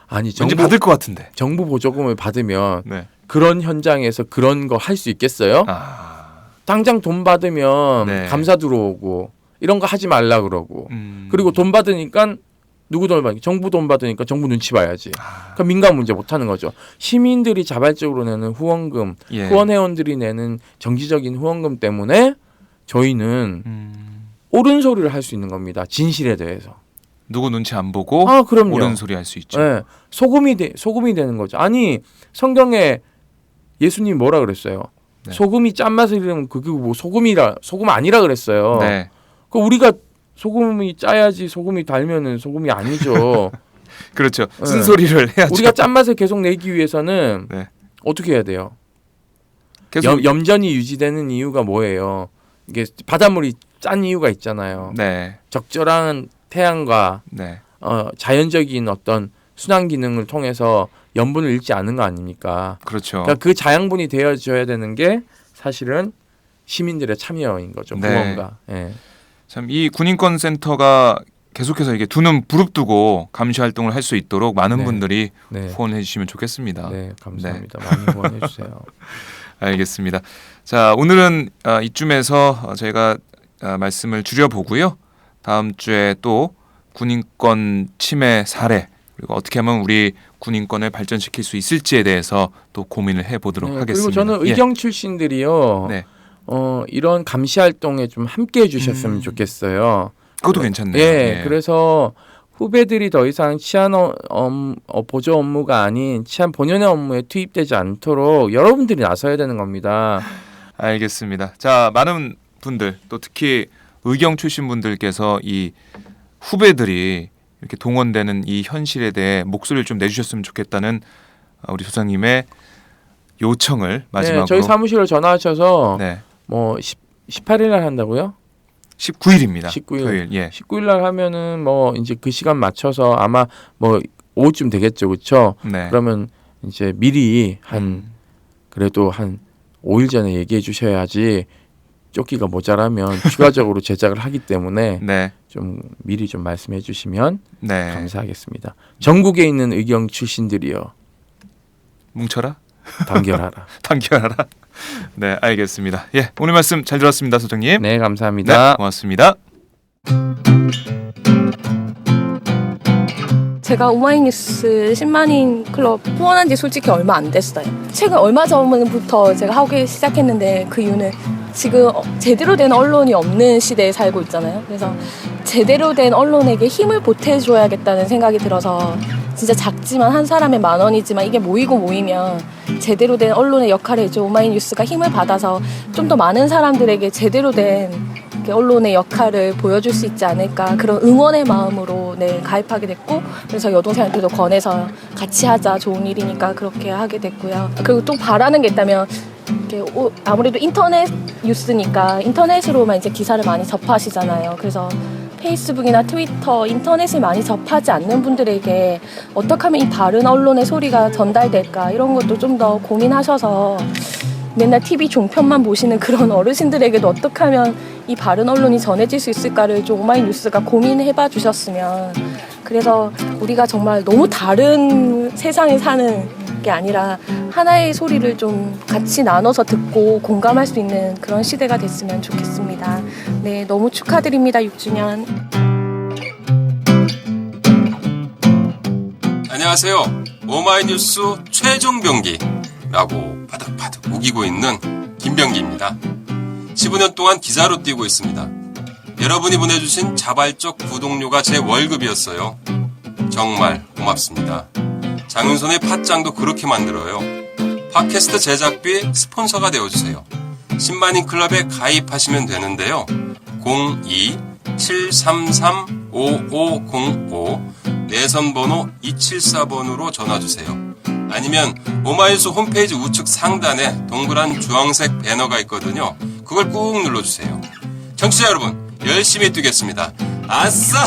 아니 왠지 받을 것 같은데. 정부 보조금을 받으면 네. 그런 현장에서 그런 거 할 수 있겠어요? 당장 돈 받으면 네. 감사 들어오고 이런 거 하지 말라 그러고 그리고 돈 받으니까 누구 돈을 받으니까 정부 돈 받으니까 정부 눈치 봐야지. 그러니까 민간 문제 못 하는 거죠. 시민들이 자발적으로 내는 후원금, 예. 후원회원들이 내는 정기적인 후원금 때문에 저희는 옳은 소리를 할 수 있는 겁니다. 진실에 대해서. 누구 눈치 안 보고 그럼요. 옳은 소리 할 수 있죠. 네. 소금이 되는 거죠. 아니 성경에 예수님 뭐라 그랬어요? 네. 소금이 짠맛을 잃으면 그게 뭐 소금 아니라 그랬어요. 네. 그 우리가 소금이 짜야지 소금이 달면은 소금이 아니죠. 그렇죠. 네. 쓴소리를 해야죠. 우리가 짠맛을 계속 내기 위해서는 네. 어떻게 해야 돼요? 계속 염전이 유지되는 이유가 뭐예요? 이게 바닷물이 짠 이유가 있잖아요. 네. 적절한 태양과 네. 자연적인 어떤 순환 기능을 통해서 염분을 잃지 않은 거 아닙니까? 그렇죠. 그러니까 그 자양분이 되어줘야 되는 게 사실은 시민들의 참여인 거죠. 네. 무언가. 예. 참 이 군인권 센터가 계속해서 이게 두 눈 부릅뜨고 감시 활동을 할 수 있도록 많은 네. 분들이 네. 후원해 주시면 좋겠습니다. 네, 감사합니다. 많이 후원해 주세요. 알겠습니다. 자, 오늘은 이쯤에서 저희가 말씀을 줄여보고요. 다음 주에 또 군인권 침해 사례 그리고 어떻게 하면 우리 군인권을 발전시킬 수 있을지에 대해서 또 고민을 해보도록 하겠습니다. 그리고 저는 의경 출신들이요. 네. 이런 감시 활동에 좀 함께 해주셨으면 좋겠어요. 그것도 괜찮네요. 예, 예. 그래서 후배들이 더 이상 치안 보조 업무가 아닌 치안 본연의 업무에 투입되지 않도록 여러분들이 나서야 되는 겁니다. 알겠습니다. 자, 많은 분들 또 특히 의경 출신 분들께서 이 후배들이 이렇게 동원되는 이 현실에 대해 목소리를 좀 내주셨으면 좋겠다는 우리 소장님의 요청을 마지막으로 네, 저희 사무실로 전화하셔서 네. 뭐 18일 날 한다고요? 19일입니다. 19일. 예. 19일 날 하면은 뭐 이제 그 시간 맞춰서 아마 뭐 오후쯤 되겠죠. 그렇죠? 네. 그러면 이제 미리 그래도 한 5일 전에 얘기해 주셔야지 조끼가 모자라면 추가적으로 제작을 하기 때문에 네. 좀 미리 좀 말씀해 주시면 네. 감사하겠습니다. 전국에 있는 의경 출신들이요. 뭉쳐라. 단결하라. 단결하라. 네, 알겠습니다. 예, 오늘 말씀 잘 들었습니다, 소장님. 네, 감사합니다. 네, 고맙습니다. 제가 오마이뉴스 10만인 클럽 후원한 지 솔직히 얼마 안 됐어요. 최근 얼마 전부터 제가 하기 시작했는데 그 이유는 지금 제대로 된 언론이 없는 시대에 살고 있잖아요. 그래서 제대로 된 언론에게 힘을 보태줘야겠다는 생각이 들어서 진짜 작지만 한 사람의 10,000원이지만 이게 모이면 제대로 된 언론의 역할을 해줘 오마이뉴스가 힘을 받아서 좀 더 많은 사람들에게 제대로 된 언론의 역할을 보여줄 수 있지 않을까 그런 응원의 마음으로 가입하게 됐고 그래서 여동생한테도 권해서 같이 하자 좋은 일이니까 그렇게 하게 됐고요. 그리고 또 바라는 게 있다면 아무래도 인터넷 뉴스니까 인터넷으로만 이제 기사를 많이 접하시잖아요. 그래서 페이스북이나 트위터, 인터넷을 많이 접하지 않는 분들에게 어떻게 하면 이 바른 언론의 소리가 전달될까 이런 것도 좀 더 고민하셔서 맨날 TV 종편만 보시는 그런 어르신들에게도 어떻게 하면 이 바른 언론이 전해질 수 있을까를 좀 오마이뉴스가 고민해봐 주셨으면 그래서 우리가 정말 너무 다른 세상에 사는 게 아니라 하나의 소리를 좀 같이 나눠서 듣고 공감할 수 있는 그런 시대가 됐으면 좋겠습니다. 네, 너무 축하드립니다. 6주년. 안녕하세요. 오마이뉴스 최종 병기라고 바득바득 우기고 있는 김병기입니다. 15년 동안 기자로 뛰고 있습니다. 여러분이 보내주신 자발적 구독료가 제 월급이었어요. 정말 고맙습니다. 장윤선의 팟짱도 그렇게 만들어요. 팟캐스트 제작비 스폰서가 되어주세요. 10만인 클럽에 가입하시면 되는데요. 02-733-5505 내선번호 274번으로 전화주세요. 아니면 오마이뉴스 홈페이지 우측 상단에 동그란 주황색 배너가 있거든요. 그걸 꾹 눌러주세요. 청취자 여러분, 열심히 뛰겠습니다. 아싸!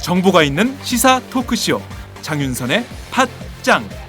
정보가 있는 시사 토크쇼 장윤선의 팟짱.